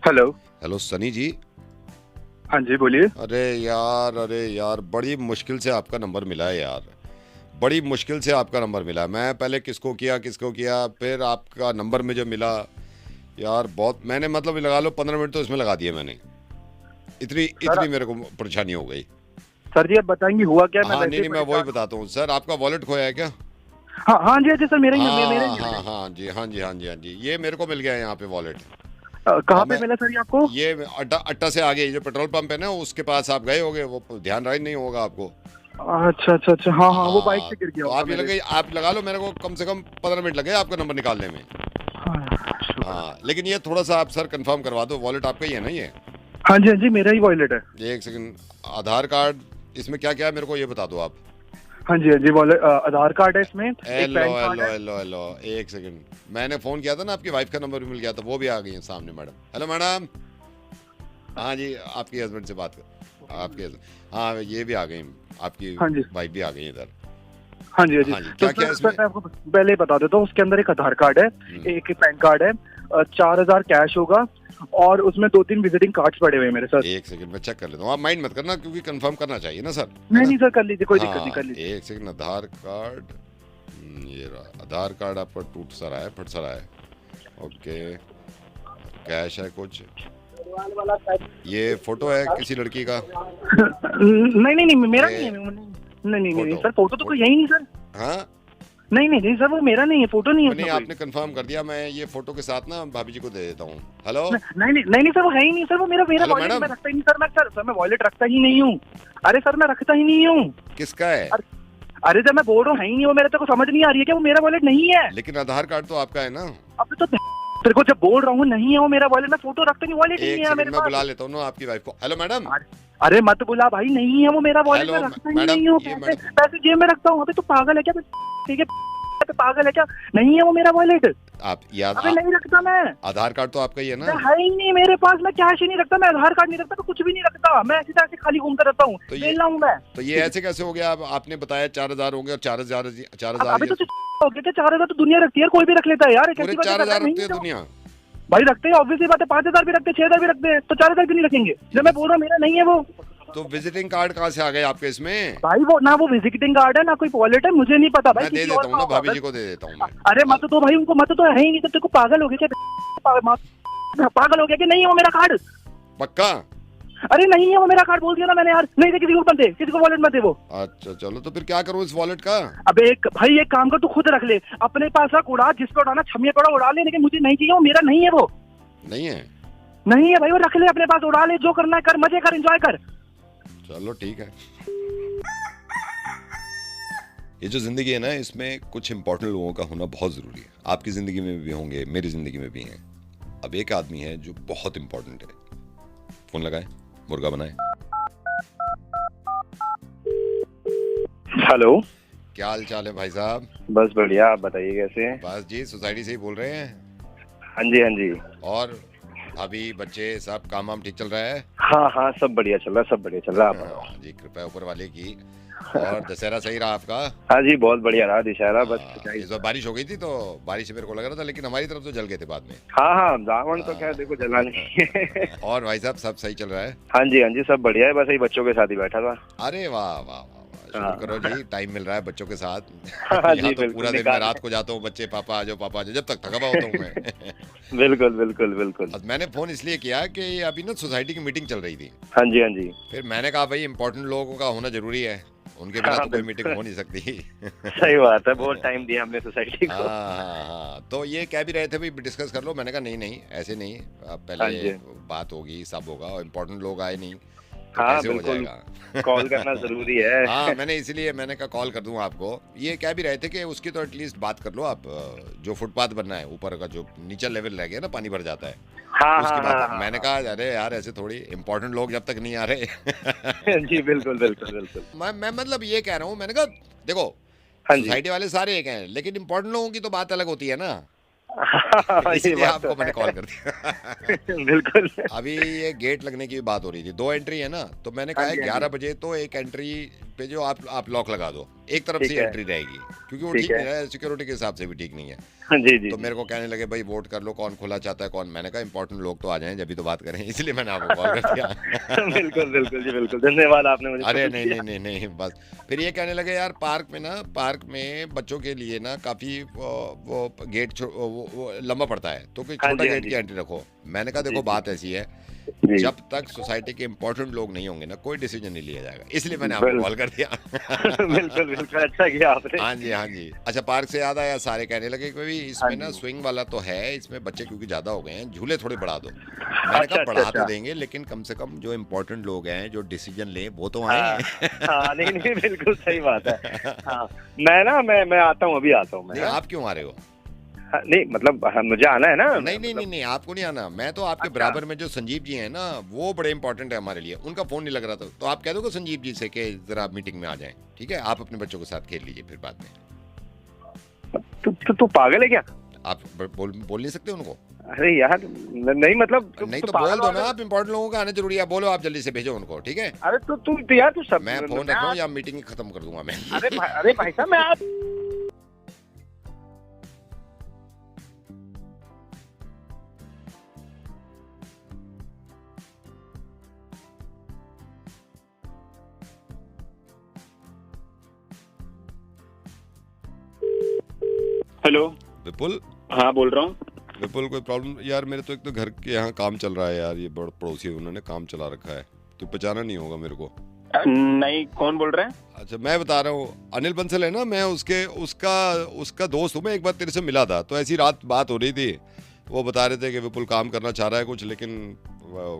हेलो हेलो सनी जी। हाँ जी बोलिए। अरे यार बड़ी मुश्किल से आपका नंबर मिला है यार, बड़ी मुश्किल से आपका नंबर मिला। मैं पहले किसको किया, फिर आपका नंबर मुझे मिला यार। बहुत मैंने मतलब लगा लो 15 मिनट तो इसमें लगा दिए मैंने, इतनी मेरे को परेशानी हो गई। सर जी आप बताएंगे हुआ क्या? हाँ नहीं मैं वही बताता हूँ सर। आपका वॉलेट खोया है क्या? हाँ जी सर, मेरा ही हाँ जी, ये मेरे को मिल गया है यहाँ पे वॉलेट। कहाँ पे मिला सर ये आपको? ये अट्टा से आगे जो पेट्रोल पंप है ना, उसके पास आप गए होगे, वो ध्यान रहा नहीं होगा आपको। अच्छा हाँ वो बाइक से गिर गया। तो आप लगा लो, मेरे को कम से कम 15 मिनट लगे आपका नंबर निकालने में। हाँ लेकिन ये थोड़ा सा आप सर कंफर्म करवा दो, वॉलेट आपका ही है ना ये? हाँ जी मेरा ही वॉलेट है। एक सेकंड, आधार कार्ड इसमें क्या क्या है मेरे को ये बता दो आप। हाँ जी वॉलेट, आधार कार्ड है इसमें, हेलो एक सेकंड, मैंने फोन किया था ना, आपकी वाइफ का नंबर भी मिल गया था, वो भी आ गई है सामने मैडम। Hello madam. हाँ जी आपके हस्बैंड से बात कर, आपके हाँ ये भी आ गई, आपकी वाइफ भी आ गई इधर। हाँ जी क्या क्या सर मैं आपको पहले ही बता देता हूँ, उसके अंदर एक आधार कार्ड है, एक पैन कार्ड है, 4000 कैश होगा और उसमें 2-3 विजिटिंग कार्ड्स पड़े हुए हैं मेरे साथ। एक सेकंड मैं चेक कर लेता हूँ, आप माइंड मत करना क्योंकि कंफर्म करना चाहिए ना सर। नहीं सर कर लीजिए, कोई दिक्कत नहीं, कर लीजिए। एक सेकंड, आधार कार्ड, ये रहा आधार कार्ड आपका, टूट सा रहा है, फट सा रहा है। ओके कैश है कुछ, ये फोटो है किसी लड़की का? नहीं मेरा नहीं है। नहीं सर, फोटो तो कोई यही नहीं सर। हाँ नहीं सर वो मेरा नहीं है, फोटो नहीं है। नहीं आपने कंफर्म कर दिया, मैं ये फोटो के साथ ना भाभी जी को दे देता हूँ। हेलो नहीं सर वो है ही नहीं सर, वो मेरा वॉलेट मैं रखता ही नहीं सर, मैं वॉलेट रखता ही नहीं हूँ। अरे सर मैं रखता ही नहीं हूँ। किसका है? अरे सर मैं बोल रहा हूँ है ही नहीं वो, मेरे को समझ नहीं आ रही है कि वो मेरा वॉलेट नहीं है। लेकिन आधार कार्ड तो आपका है ना? अब तो तेरे को जब बोल रहा हूँ नहीं है वो मेरा वॉलेट, मैं फोटो रखता नहीं, वॉलेट नहीं है मेरे पास। मैं बुला लेता हूँ ना आपकी वाइफ को। Hello madam. अरे मत बुला भाई, नहीं है वो मेरा वॉलेट, मैं रखता ही नहीं हूँ, पैसे जेब में रखता हूँ। अबे तू पागल है क्या? ठीक है पागल है क्या? नहीं है वो मेरा वॉलेट। आप याद अबे नहीं रखता मैं। आधार कार्ड तो आपका ही है ना? है ही नहीं मेरे पास, मैं कैश ही नहीं रखता, मैं आधार कार्ड नहीं रखता, मैं कुछ भी नहीं रखता, मैं ऐसे तरह से खाली घूमता रहता हूँ। तो बेला हूँ मैं। तो ये ऐसे कैसे हो गया? आपने बताया 4000 होंगे और 4000 अभी तो हो गया। 4000 तो दुनिया रखती है, कोई भी रख लेता है यार। 4000 रखते हैं दुनिया भाई, रखते हैं ऑब्वियसली बात है। 5000 भी रखते हैं, 6000 भी रखते हैं, तो 4000 भी नहीं रखेंगे? जब मैं बोल रहा हूँ मेरा नहीं है वो। तो विजिटिंग कार्ड कहाँ से आ गए आपके इसमें? भाई वो ना वो विजिटिंग कार्ड है ना कोई वॉलेट है, मुझे नहीं पता भाई। मैं दे देता हूँ ना, भाभी जी को दे देता हूँ मैं। अरे मत तो भाई, उनको मत तो है ही नहीं। तो तेरे को पागल हो गया क्या? पागल हो गया कि नहीं है वो मेरा कार्ड? पक्का? अरे नहीं है वो मेरा कार्ड, बोल दिया ना मैंने यार। नहीं दे, किसी को मत दे, किसी को वॉलेट मत दे वो। अच्छा चलो, तो फिर क्या करूँ इस वॉलेट का? अबे भाई एक काम कर, तू खुद रख ले अपने पास, रख, उड़ा, जिसको उड़ाना छमिया पड़ा उड़ा ले, लेकिन मुझे नहीं चाहिए वो, मेरा नहीं है वो। नहीं है? नहीं है भाई, वो रख ले अपने पास, उड़ा ले, जो करना है कर, मजे कर, एंजॉय कर। चलो ठीक है। ये जो जिंदगी है ना, इसमें कुछ इंपॉर्टेंट लोगों का होना बहुत जरूरी है। आपकी जिंदगी में भी होंगे, मेरी जिंदगी में भी हैं। अब एक आदमी है जो बहुत इंपॉर्टेंट है। फोन लगाए, मुर्गा बनाए। हेलो, क्या हाल चाल है भाई साहब? बस बढ़िया, आप बताइए कैसे हैं? बस जी, सोसाइटी से ही बोल रहे हैं। हाँ जी, हाँ जी। और अभी बच्चे सब काम वाम ठीक चल रहा है? हाँ हाँ, सब बढ़िया चल रहा है, सब बढ़िया चल रहा है। हाँ जी, कृपया ऊपर वाले की। और दशहरा सही रहा आपका? हाँ जी, बहुत बढ़िया रहा दशहरा। बस इस बार बारिश हो गई थी, तो बारिश से मेरे को लग रहा था, लेकिन हमारी तरफ तो जल गए थे बाद में। हाँ हाँ, रावण तो खैर देखो जला नहीं। और भाई साहब सब सही चल रहा है? हाँ जी, हाँ जी, सब बढ़िया है। बस यही बच्चों के साथ ही बैठा था। अरे वाह वाह वाह, शुक्र करो जी, टाइम मिल रहा है बच्चों के साथ। हाँ जी, यहाँ तो बिल्कुल, पूरा दिन मैं रात को जाता हूँ, बच्चे पापा आ जाओ, पापा आ जाओ, जब तक थका हुआ होता हूँ मैं। बिल्कुल बिल्कुल बिल्कुल। अब मैंने फोन इसलिए किया कि अभी ना सोसाइटी की मीटिंग चल रही थी। हाँ जी, हाँ जी। फिर मैंने कहा भाई इंपॉर्टेंट लोगों का होना जरूरी है, उनके बिना तो कोई मीटिंग हो नहीं सकती। सही बात है, बहुत टाइम दिया हमने सोसाइटी को। हाँ, तो ये कह भी रहे थे भाई डिस्कस कर लो। मैंने कहा नहीं नहीं, ऐसे नहीं, अब पहले बात होगी, सब होगा, और इम्पोर्टेंट लोग आए नहीं तो हाँ कैसे हो बिल्कुल, जाएगा? कॉल करना जरूरी है। हाँ, मैंने इसीलिए मैंने कहा कॉल कर दूं आपको। ये कह भी रहे थे कि उसकी तो एटलीस्ट बात कर लो आप, जो फुटपाथ बनना है ऊपर का, जो नीचे लेवल रह गया ना, पानी भर जाता है, हाँ उसकी हाँ बात। हाँ, मैंने कहा अरे यार ऐसे थोड़ी, इम्पोर्टेंट लोग जब तक नहीं आ रहे। जी बिल्कुल बिल्कुल बिल्कुल। मैं मतलब ये कह रहा हूँ, मैंने कहा देखो, हाँ जी, सोसाइटी वाले सारे एक हैं, लेकिन इम्पोर्टेंट लोगों की तो बात अलग होती है ना। ये इसलिए बात आपको तो मैंने है। कॉल कर दिया। बिल्कुल। अभी ये गेट लगने की बात हो रही थी, 2 एंट्री है ना, तो मैंने कहा है 11 बजे तो एक एंट्री पे जो आप लॉक लगा दो, एक तरफ से एंट्री रहेगी, क्योंकि वो ठीक नहीं है, सिक्योरिटी के हिसाब से भी ठीक नहीं है। जी जी। तो मेरे को कहने लगे भाई वोट कर लो, कौन खुला चाहता है कौन। मैंने कहा इंपॉर्टेंट लोग तो आ जाएं जब भी तो बात करें, इसलिए मैंने आपको कॉल कर दिया। बिल्कुल बिल्कुल जी, बिल्कुल धन्यवाद आपने मुझे। अरे नहीं नहीं नहीं नहीं, बस फिर ये कहने लगे यार पार्क में बच्चों के लिए ना काफी वो गेट वो लंबा पड़ता है, तो कोई छोटा गेट की एंट्री रखो। मैंने कहा देखो बात ऐसी है, जब तक सोसाइटी के इंपॉर्टेंट लोग नहीं होंगे ना, कोई डिसीजन नहीं लिया जाएगा, इसलिए मैंने आपको कॉल कर दिया। बिल्कुल बिल्कुल, अच्छा किया आपने। हाँ जी हाँ जी। अच्छा, पार्क से याद आया, सारे कहने लगे कि इसमें ना स्विंग वाला तो है, इसमें बच्चे क्योंकि ज्यादा हो गए हैं, झूले थोड़े बढ़ा दो। मैंने कहा बढ़ा तो देंगे, लेकिन कम से कम जो इम्पोर्टेंट लोग हैं, जो डिसीजन ले, वो तो आए। हाँ नहीं नहीं, बिल्कुल सही बात है। हाँ, मैं आता हूँ, अभी आता हूँ मैं। आप क्यों आ रहे हो? नहीं मतलब मुझे आना है ना। नहीं नहीं नहीं नहीं, आपको नहीं आना। मैं तो आपके बराबर में जो संजीव जी हैं ना, वो बड़े इंपॉर्टेंट है हमारे लिए, उनका फोन नहीं लग रहा था, तो आप कह दो संजीव जी से कि जरा मीटिंग में आ जाएं, ठीक है? आप अपने बच्चों के साथ खेल लीजिए फिर बाद में। तू पागल है क्या? आप बोल नहीं सकते उनको? अरे यार नहीं, मतलब नहीं तो बोल दो ना, आप इंपॉर्टेंट लोगों का आना जरूरी है, बोलो आप जल्दी से भेजो उनको, ठीक है? अरे तू यार तू सब, मैं फोन रख रहा हूँ या मीटिंग खत्म कर दूंगा मैं। अरे भाई साहब, मैं आप हेलो विपुल? हाँ बोल रहा हूँ। विपुल, कोई प्रॉब्लम? यार मेरे तो एक तो घर के यहाँ काम चल रहा है यार, ये बड़ा पड़ोसी है, उन्होंने काम चला रखा है, तो पहचाना नहीं होगा मेरे को। नहीं, कौन बोल रहे हैं? अच्छा, मैं बता रहा हूँ, अनिल बंसल है ना, मैं उसका दोस्त हूँ। मैं एक बार तेरे से मिला था, तो ऐसी रात बात हो रही थी, वो बता रहे थे कि विपुल काम करना चाह रहा है कुछ, लेकिन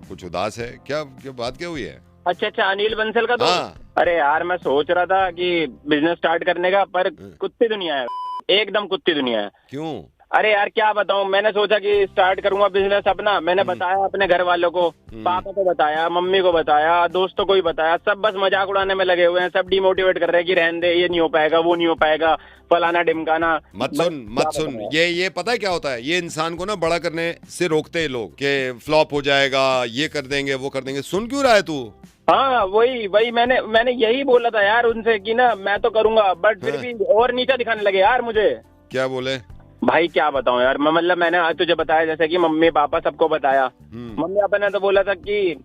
कुछ उदास है। क्या बात क्या हुई है? अच्छा, अनिल बंसल का हाँ। दोस्त। अरे यार, मैं सोच रहा था कि बिजनेस स्टार्ट करने का, पर कुत्ती दुनिया है, एकदम कुत्ती दुनिया है। क्यों? अरे यार क्या बताऊं, मैंने सोचा कि स्टार्ट करूंगा बिजनेस अपना। मैंने बताया अपने घर वालों को, पापा को बताया, मम्मी को बताया, दोस्तों को भी बताया। सब बस मजाक उड़ाने में लगे हुए हैं। सब डिमोटिवेट कर रहे हैं कि रहने दे, ये नहीं हो पाएगा, वो नहीं हो पाएगा, फलाना ढिमकाना। मत सुन। ये पता है क्या होता है, ये इंसान को ना बड़ा करने से रोकते हैं लोग कि फ्लॉप हो जाएगा, ये कर देंगे, वो कर देंगे। सुन क्यों रहा है तू? हाँ वही मैंने यही बोला था यार उनसे कि ना मैं तो करूंगा, बट फिर भी और नीचा दिखाने लगे यार मुझे। क्या बोले? भाई क्या बताऊं यार, मतलब मैंने आज तुझे बताया जैसे कि मम्मी पापा सबको बताया। मम्मी पापा ने तो बोला था कि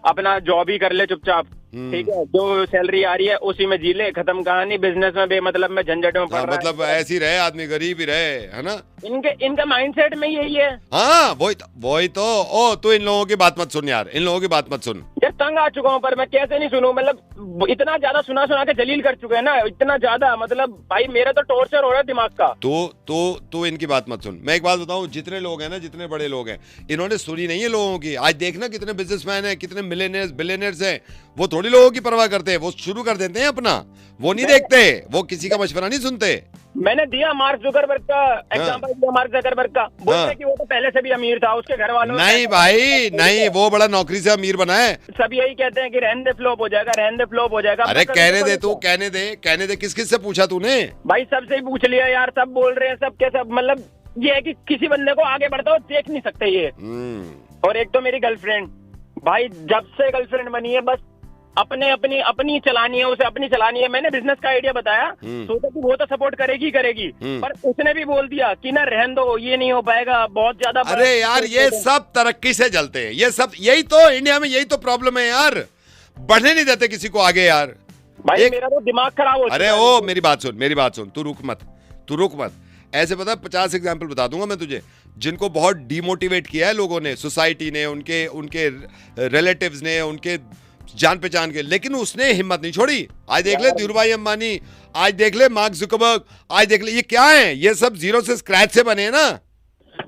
अपना जॉब ही कर ले चुपचाप, ठीक है, जो सैलरी आ रही है उसी में जी ले, खत्म कहानी। बिजनेस में बेमतलब में झंझट में पड़ रहा है। मतलब ऐसी रहे आदमी, गरीब ही रहे, है ना? इनका माइंडसेट में यही है। हाँ वही तो। ओ तू इन लोगों की बात मत सुन यार, इन लोगों की बात मत सुन यार। तंग आ चुका हूँ, पर मैं कैसे नहीं सुनूं? मतलब इतना ज्यादा सुना के जलील कर चुके हैं ना, इतना ज्यादा। मतलब भाई मेरा तो टॉर्चर हो रहा है दिमाग का। तो इनकी बात मत सुन। मैं एक बात बताऊं, जितने लोग हैं ना, जितने बड़े लोग हैं, इन्होंने सुनी नहीं है लोगों की। आज देखना कितने बिजनेसमैन हैं, कितने मिलियनेयर्स बिलियनेयर्स हैं, वो थोड़ी लोगों की परवाह करते हैं। वो शुरू कर देते हैं अपना, वो नहीं देखते, वो किसी का मशवरा नहीं सुनते। मैंने दिया मार्क जुकरबर्ग का एग्जांपल दिया, मार्क जुकरबर्ग का। बोलते कि वो तो पहले से भी अमीर था, उसके घर वालों नहीं भाई नहीं, वो बड़ा नौकरी से अमीर बना है। सब यही कहते हैं कि रहने दे, फ्लॉप हो जाएगा, रहने दे, फ्लॉप हो जाएगा। अरे कहने दे तू, कहने दे। किस से पूछा तूने? भाई सबसे ही पूछ लिया यार, सब बोल रहे हैं, सब के सब। मतलब ये है कि किसी बंदे को आगे बढ़ता हो देख नहीं सकते ये। और एक तो मेरी गर्लफ्रेंड, भाई जब से गर्लफ्रेंड बनी है बस अपनी चलानी है, उसे अपनी चलानी है। मैंने बिजनेस का आइडिया बताया, सोचा कि वो तो सपोर्ट करेगी, पर उसने भी बोल दिया कि ना रहने दो, ये नहीं हो पाएगा, बहुत ज्यादा। अरे यार ये सब तरक्की से जलते हैं, ये सब। यही तो इंडिया में यही तो प्रॉब्लम है यार, बढ़ने नहीं देते किसी को आगे यार। भाई मेरा तो दिमाग खराब हो। अरे ओ मेरी बात सुन, तू रुक मत। ऐसे पता 50 एग्जाम्पल बता दूंगा मैं तुझे, जिनको बहुत डिमोटिवेट किया है लोगों ने, सोसाइटी ने, उनके रिलेटिव्स ने, उनके जान पहचान के, लेकिन उसने हिम्मत नहीं छोड़ी। आज देख ले धीरूभाई अंबानी, आज देख ले मार्क जुकरबर्ग, आज देख ले ये क्या है, ये सब जीरो से स्क्रैच से बने हैं ना।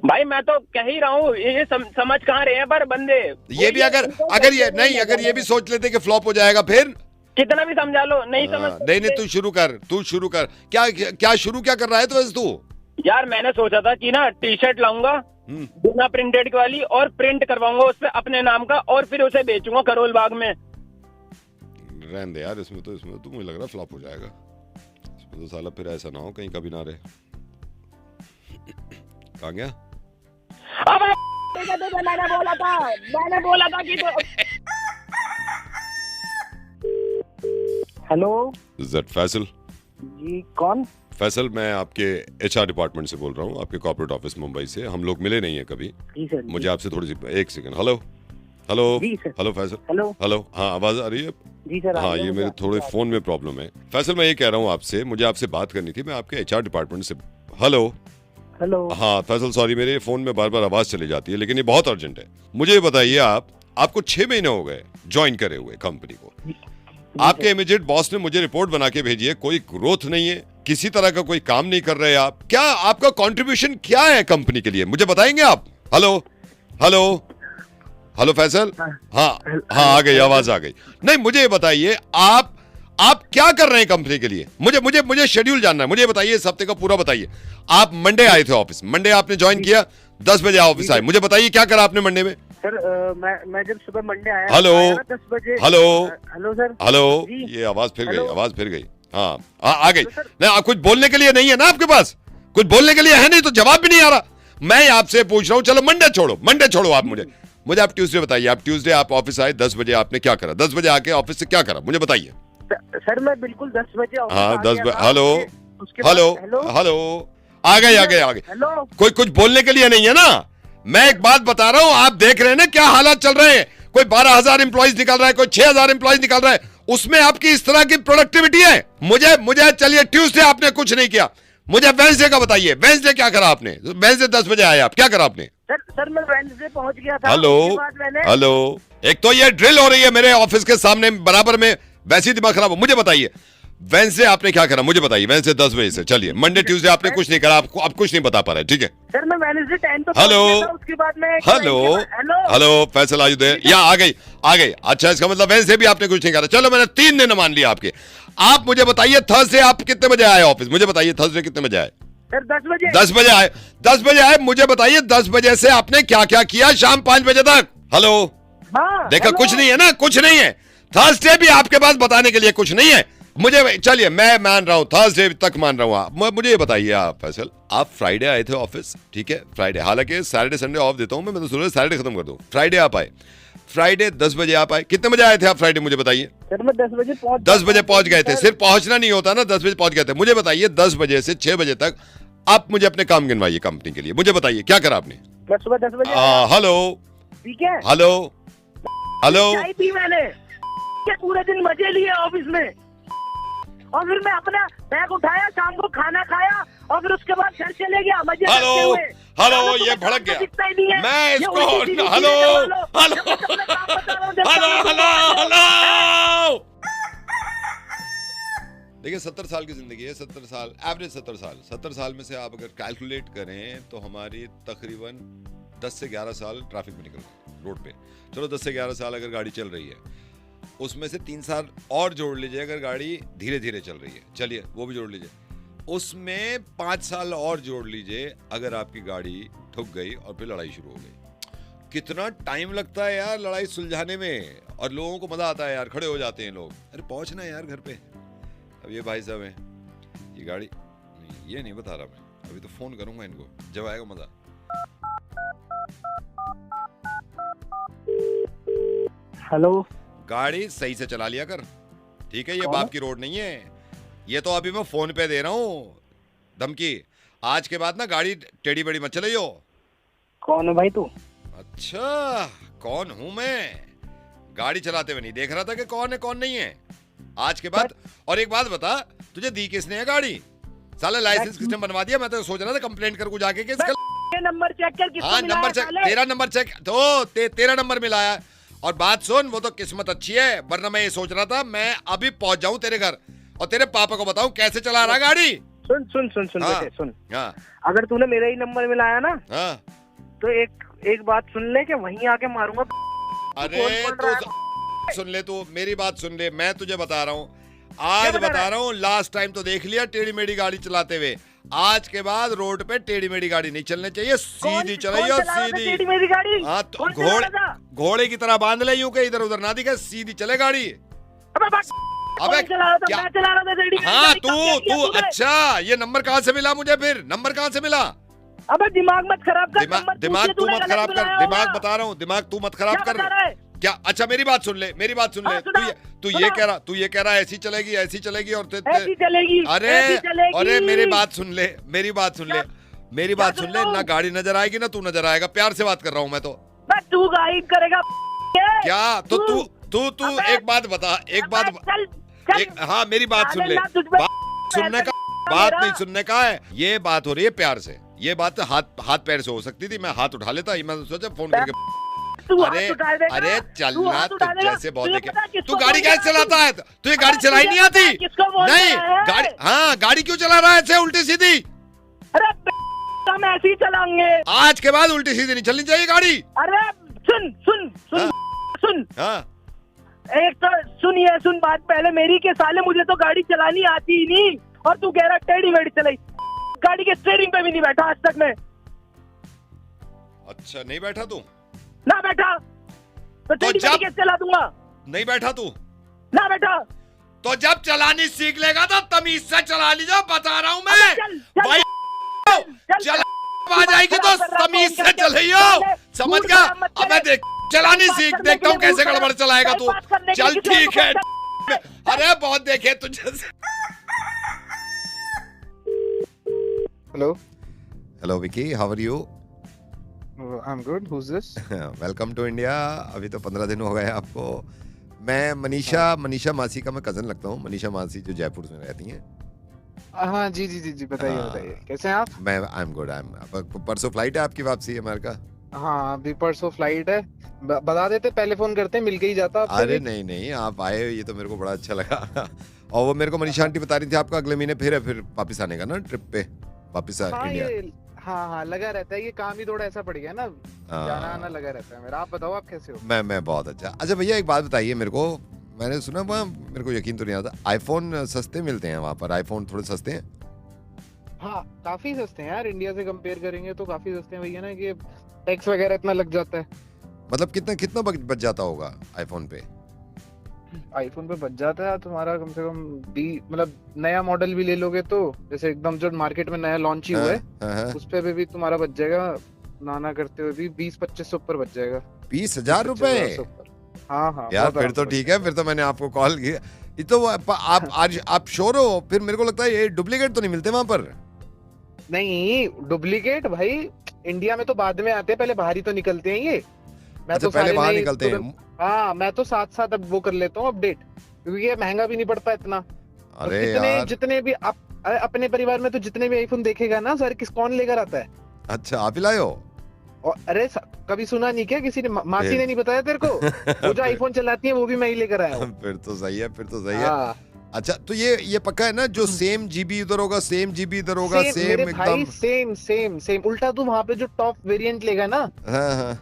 भाई मैं तो कह ही रहा हूँ, ये समझ कहाँ रहे हैं पर बंदे। ये भी अगर ये भी सोच लेते कि फ्लॉप हो जाएगा, फिर कितना भी समझा लो नहीं समझ। नहीं तू शुरू कर। क्या शुरू क्या कर रहा है तो वैसे तू? यार मैंने सोचा था कि ना टी शर्ट लाऊंगा बिना प्रिंटेड वाली, और प्रिंट करवाऊंगा उस पे अपने नाम का, और फिर उसे बेचूंगा करोल बाग में। रहने दे यार, इसमें तो मुझे लग रहा है फ्लॉप हो जाएगा। इसमें तो साला फिर ऐसा ना हो कहीं कभी ना रहे। कहाँ गया? मैंने बोला था कि हेलो इज़ फैसल? जी कौन? फैसल, मैं आपके HR डिपार्टमेंट से बोल रहा हूँ, आपके कॉर्पोरेट ऑफिस मुंबई से। हम लोग मिले नहीं है कभी। जी सर। मुझे आपसे थोड़ी सी, एक सेकंड। हेलो फैसल। हेलो हाँ, आवाज आ रही है? जी सर। हाँ, ये मेरे थोड़े फोन में प्रॉब्लम है। फैसल मैं ये कह रहा हूँ आपसे, मुझे आपसे बात करनी थी, मैं आपके HR डिपार्टमेंट से। हेलो। हाँ फैसल, सॉरी मेरे फोन में बार बार आवाज चली जाती है, लेकिन ये बहुत अर्जेंट है। मुझे ये बताइए, आपको 6 महीने हो गए ज्वाइन करे हुए कंपनी को। आपके इमीडिएट बॉस ने मुझे रिपोर्ट बना के भेजी है, कोई ग्रोथ नहीं है, किसी तरह का कोई काम नहीं कर रहे आप। क्या आपका कंट्रीब्यूशन क्या है कंपनी के लिए, मुझे बताएंगे आप? हेलो फैसल। हाँ आ गई, आवाज आ गई। नहीं मुझे ये बताइए, आप क्या कर रहे हैं कंपनी के लिए? मुझे शेड्यूल जानना है। मुझे बताइए, इस हफ्ते का पूरा बताइए। आप मंडे आए थे ऑफिस, मंडे आपने ज्वाइन किया, 10 बजे ऑफिस आए। मुझे बताइए क्या करा आपने मंडे में? सर मैं जब सुबह मंडे आया, 10 बजे। Hello sir. ये आवाज फिर गई। हाँ आ गई। नहीं, कुछ बोलने के लिए नहीं है ना आपके पास? कुछ बोलने के लिए है नहीं तो जवाब भी नहीं आ रहा। मैं आपसे पूछ रहा हूँ, चलो मंडे छोड़ो आप मुझे आप ट्यूसडे बताइए। आप ट्यूसडे आप ऑफिस आए, 10 बजे आपने क्या करा? 10 बजे आके ऑफिस से क्या करा मुझे बताइए। सर मैं बिल्कुल 10 बजे। हाँ 10 बजे। हेलो आ गए। कोई कुछ बोलने के लिए नहीं है ना? मैं एक बात बता रहा हूँ, आप देख रहे हैं ना क्या हालात चल रहे हैं। कोई 12,000 एम्प्लॉइज निकल रहा है, कोई 6,000 एम्प्लॉइज निकल रहा है, उसमें आपकी इस तरह की प्रोडक्टिविटी है? मुझे चलिए ट्यूसडे आपने कुछ नहीं किया, मुझे वेंसडे का बताइए। वेंसडे क्या करा आपने? वेंसडे 10 बजे आए आप, क्या करा आपने? सर मैं वेंसडे पहुंच गया था। हेलो एक तो ये ड्रिल हो रही है मेरे ऑफिस के सामने बराबर में, वैसे ही दिमाग खराब हो। मुझे बताइए वेंसडे आपने क्या करा, मुझे बताइए। वेंसडे 10 बजे से चलिए, मंडे ट्यूसडे आपने कुछ नहीं करा, आपको आप कुछ नहीं बता पा रहे, ठीक है? सर मैं वेंसडे 10 तो उसके बाद में हेलो फैसल आयु दे, यहाँ आ गई। अच्छा इसका मतलब वेंसडे भी आपने कुछ नहीं करा। चलो मैंने 3 दिन मान लिया आपके। आप मुझे बताइए थर्सडे आप कितने बजे आए ऑफिस? मुझे बताइए थर्सडे कितने बजे आए? सर 10 बजे 10 बजे आए, 10 बजे आए। मुझे बताइए 10 बजे से आपने क्या क्या किया शाम 5 बजे तक? हेलो, हाँ देखा कुछ नहीं है ना, कुछ नहीं है। थर्सडे भी आपके पास बताने के लिए कुछ नहीं है। मुझे चलिए मैं मान रहा हूं, थर्सडे तक मान रहा हूं। मुझे ये बताइए आप फैसल, आप फ्राइडे आए थे ऑफिस, ठीक है, फ्राइडे, हालांकि सैटरडे संडे ऑफ देता हूं मैं तो सोच सैटरडे खत्म कर दूं। फ्राइडे आप आए, फ्राइडे 10 बजे आप आए। कितने बजे आए थे आप फ्राइडे मुझे बताइए? सर मैं 10 बजे पहुंच 10 बजे पहुंच गए थे। सिर्फ पहुंचना नहीं होता ना, 10 बजे पहुंच गए थे। मुझे बताइए 10 बजे से 6 बजे तक आप मुझे अपने काम गिनवाइए कंपनी के लिए। मुझे बताइए क्या करा आपने? मैं सुबह 10 बजे हेलो, ठीक है, हेलो, हेलो, चाय पी मैंने, पूरे दिन मजे लिए ऑफिस में, और फिर मैं अपना बैग उठाया, शाम को खाना खाया, और फिर उसके बाद घर चले गया मजे करते हेलो, हुए। हेलो, ये भड़क गया। मैं इसको हेलो, हेलो, हेलो, हेलो। देखिए 70 साल की जिंदगी है, 70 साल एवरेज, 70 साल, 70 साल में से आप अगर कैलकुलेट करें तो हमारी तकरीबन 10 से 11 साल ट्रैफिक में निकल गए रोड पे। चलो 10 से 11 साल अगर गाड़ी चल रही है, उसमें से 3 साल और जोड़ लीजिए अगर गाड़ी धीरे धीरे चल रही है, चलिए वो भी जोड़ लीजिए। उसमें 5 साल और जोड़ लीजिए अगर आपकी गाड़ी ठुक गई और फिर लड़ाई शुरू हो गई। कितना टाइम लगता है यार लड़ाई सुलझाने में, और लोगों को मजा आता है यार, खड़े हो जाते हैं लोग, अरे पहुंचना है यार घर पे। अब ये भाई साहब हैं, ये गाड़ी नहीं, ये नहीं बता रहा मैं, अभी तो फोन करूंगा इनको जब आएगा मजा। हेलो, गाड़ी सही से चला लिया कर, ठीक है, ये बाप की रोड नहीं है, ये तो अभी मैं फोन पे दे रहा हूँ धमकी। आज के बाद ना गाड़ी टेढ़ी बेड़ी मत चलाइयो। कौन है भाई तू? अच्छा कौन हूं मैं? गाड़ी चलाते हुए नहीं देख रहा था कि कौन है कौन नहीं है। आज के बाद, और एक बात बता, तुझे दी किसने है गाड़ी? साला लाइसेंस किसने बनवा दिया? मैं तो सोच रहा था कंप्लेंट कर जाके कि इसका नंबर चेक कर, किसको हाँ नंबर चेक, तेरा नंबर चेक तो तेरा नंबर मिला है। और बात सुन, वो तो किस्मत अच्छी है, वरना मैं ये सोच रहा था मैं अभी पहुंच जाऊं तेरे घर और तेरे पापा को बताऊं कैसे चला रहा गाड़ी। सुन सुन सुन सुन हाँ, बेटे सुन, हाँ, अगर तूने मेरा ही नंबर मिलाया ना, हाँ, तो एक बात सुन ले कि वहीं आके मारूंगा। अरे तो सुन ले, तू मेरी बात सुन ले, मैं तुझे बता रहा हूँ, आज बता रहा हूँ, लास्ट टाइम तो देख लिया टेढ़ी मेढ़ी गाड़ी चलाते हुए। आज के बाद रोड पे टेढ़ी मेढ़ी गाड़ी नहीं चलनी चाहिए, सीधी चलाइयो, सीधी। मेरी गाड़ी हाँ तो घोड़े की तरह बांध ले यूं के इधर उधर ना दिखे, सीधी चले गाड़ी। अबे क्या? हाँ तू अच्छा, ये नंबर कहाँ से मिला मुझे? फिर नंबर कहाँ से मिला? अबे दिमाग मत खराब कर, दिमाग तू मत खराब कर, दिमाग बता रहा हूँ, दिमाग तू मत खराब कर। क्या? अच्छा मेरी बात सुन ले, मेरी बात सुन ले, तू ये कह रहा ऐसी चलेगी, ऐसी चलेगी, और ऐसी चलेगी, अरे मेरी बात सुन ले, मेरी बात सुन ले, मेरी बात सुन ले, ना गाड़ी नजर आएगी ना तू नजर आएगा, प्यार से बात कर रहा हूँ मैं तो। तू गाइड करेगा क्या? तो तू एक बात बता, एक बात, हाँ मेरी बात सुन ले, सुनने का बात नहीं सुनने का है, ये बात हो रही है प्यार से, ये बात हाथ पैर से हो सकती थी, मैं हाथ उठा लेता, मैं सोचा फोन करके। अरे चलना तो जैसे बहुत देखे, तू गाड़ी कैसे चलाता है? तुझे गाड़ी चलाई नहीं आती? नहीं गाड़ी, हाँ गाड़ी क्यों चला रहा है ऐसे उल्टी सीधी? अरे हम ऐसे ही चलाएंगे, आज के बाद उल्टी सीधी नहीं चलनी चाहिए गाड़ी। अरे सुन सुन सुन सुन, हाँ एक तो सुनिए, सुन बात पहले मेरी के साले, मुझे तो गाड़ी चलानी आती ही नहीं, और तू कह रहा टेढ़ी मेढ़ी चलाई, गाड़ी के स्टीयरिंग पे भी नहीं बैठा आज तक मैं। अच्छा नहीं बैठा तू? ना बैठा तो टेढ़ी मेढ़ी कैसे चला दूंगा? नहीं बैठा तू? ना बैठा तो जब चलानी सीख लेगा तो तमीज से चला लीजिए, बता रहा हूँ मैं भाई, चल आ जाएगी तो तमीज से चलियो, समझ गया? अब मैं देख चलानी सीख, देखता हूँ कैसे गड़बड़ चलाएगा तू। चल ठीक है, अरे बहुत देखे तुझे। Hello hello Vicky, how are you? I am good, who is this? Welcome to India. अभी तो 15 दिन हो गए आपको। मैं मनीषा मासी का मैं कजन लगता हूँ, मनीषा मासी जो जयपुर में रहती हैं। हाँ जी जी जी जी, बताइए बताइए, कैसे हैं आप? मैं आई एम गुड, परसों फ्लाइट है आपकी वापसी अमेरिका? हाँ अभी परसों फ्लाइट है, बता देते, पहले फोन करते, मिल के ही जाता। अरे नहीं आप आए, ये तो मेरे को बड़ा अच्छा लगा। और वो मेरे को मनीषा आंटी बता रही थी आपका अगले महीने फिर वापस आने का ना, ट्रिप पे वापस इंडिया। हाँ लगा रहता है, ये काम ही थोड़ा ऐसा पड़ गया ना, जाना आना लगा रहता है मेरा। आप बताओ आप कैसे हो? मैं बहुत अच्छा। अच्छा भैया एक बात बताइए मेरे को, मैंने सुना वहाँ, मेरे को यकीन तो नहीं आता, आईफोन सस्ते मिलते हैं वहाँ पर, आईफोन थोड़े सस्ते हैं? हाँ काफी सस्ते हैं यार, इंडिया से कंपेयर करेंगे तो काफी सस्ते हैं भैया ना, कि टैक्स वगैरह इतना लग जाता है। मतलब कितना बच जाता होगा आईफोन पे? आईफोन पे बच जाता है तुम्हारा कम से कम मतलब नया मॉडल भी ले लोगे तो, जैसे एकदम जो मार्केट में नया लॉन्च ही हुआ है उस पे भी तुम्हारा बच जाएगा, नाना करते हुए भी 20-25 ऊपर बच जाएगा। 20,000 रुपए? हाँ यार फिर तो ठीक है, फिर तो मैंने आपको कॉल किया। ये तो आप आज आप श्योर हो? फिर मेरे को लगता है ये डुप्लीकेट तो नहीं मिलते वहां पर? नहीं डुप्लीकेट भाई इंडिया में तो बाद में आते हैं, पहले बाहर ही तो निकलते हैं ये। मैं अच्छा, तो पहले बाहर निकलते हैं। हाँ मैं तो साथ अब वो कर लेता हूँ अपडेट, क्योंकि ये महंगा भी नहीं पड़ता इतना। अरे यार जितने भी आप अपने परिवार में तो जितने भी आईफोन देखेगा ना सर, कौन लेकर आता है? अच्छा आप ही लाए हो? और अरे कभी सुना नहीं क्या किसी ने? मासी ने नहीं बताया तेरे को? वो जो आईफोन चलाती है वो भी मैं ही लेकर आया हूँ। फिर तो सही है। अच्छा तो ये पक्का है ना, जो सेम जीबी उधर होगा सेम जीबी इधर होगा, सेम एकदम सेम। उल्टा तू वहाँ पे जो टॉप वेरिएंट लेगा ना,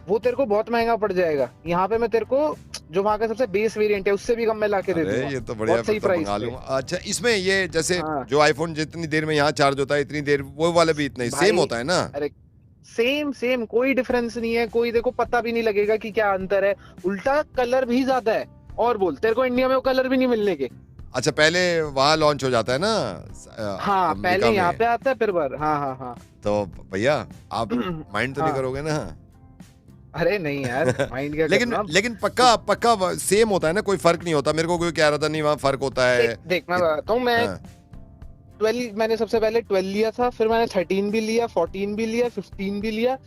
वो तेरे को बहुत महंगा पड़ जाएगा। यहाँ पे मैं तेरे को जो वहाँ का सबसे बेस वेरिएंट है उससे भी कम में लाके दे दूंगा। ये तो बढ़िया, सही प्राइस पे। अच्छा इसमें ये जैसे जो आईफोन जितनी देर में यहाँ चार्ज होता है इतनी देर वो वाले भी इतना ही सेम होता है ना? अरे सेम कोई डिफरेंस नहीं है, कोई देखो पता भी नहीं लगेगा कि क्या अंतर है। उल्टा कलर भी ज्यादा है, और बोल तेरे को इंडिया में वो कलर भी नहीं मिलने के। अच्छा पहले वहाँ लॉन्च हो जाता है ना? हाँ पहले यहाँ पे आता है फिर बार। हाँ। तो भैया आप माइंड तो नहीं करोगे ना? अरे नहीं यार माइंड क्या लेकिन पक्का सेम होता है ना, कोई फर्क नहीं होता? मेरे को कोई कह रहा था नहीं वहाँ फर्क होता है। देख मैं बताता हूँ, मैं 12 मैंने सबसे पहले 12 लिया था, फिर मैंने 13 भी लिया, 14 भी लिया, 15 भी लिया।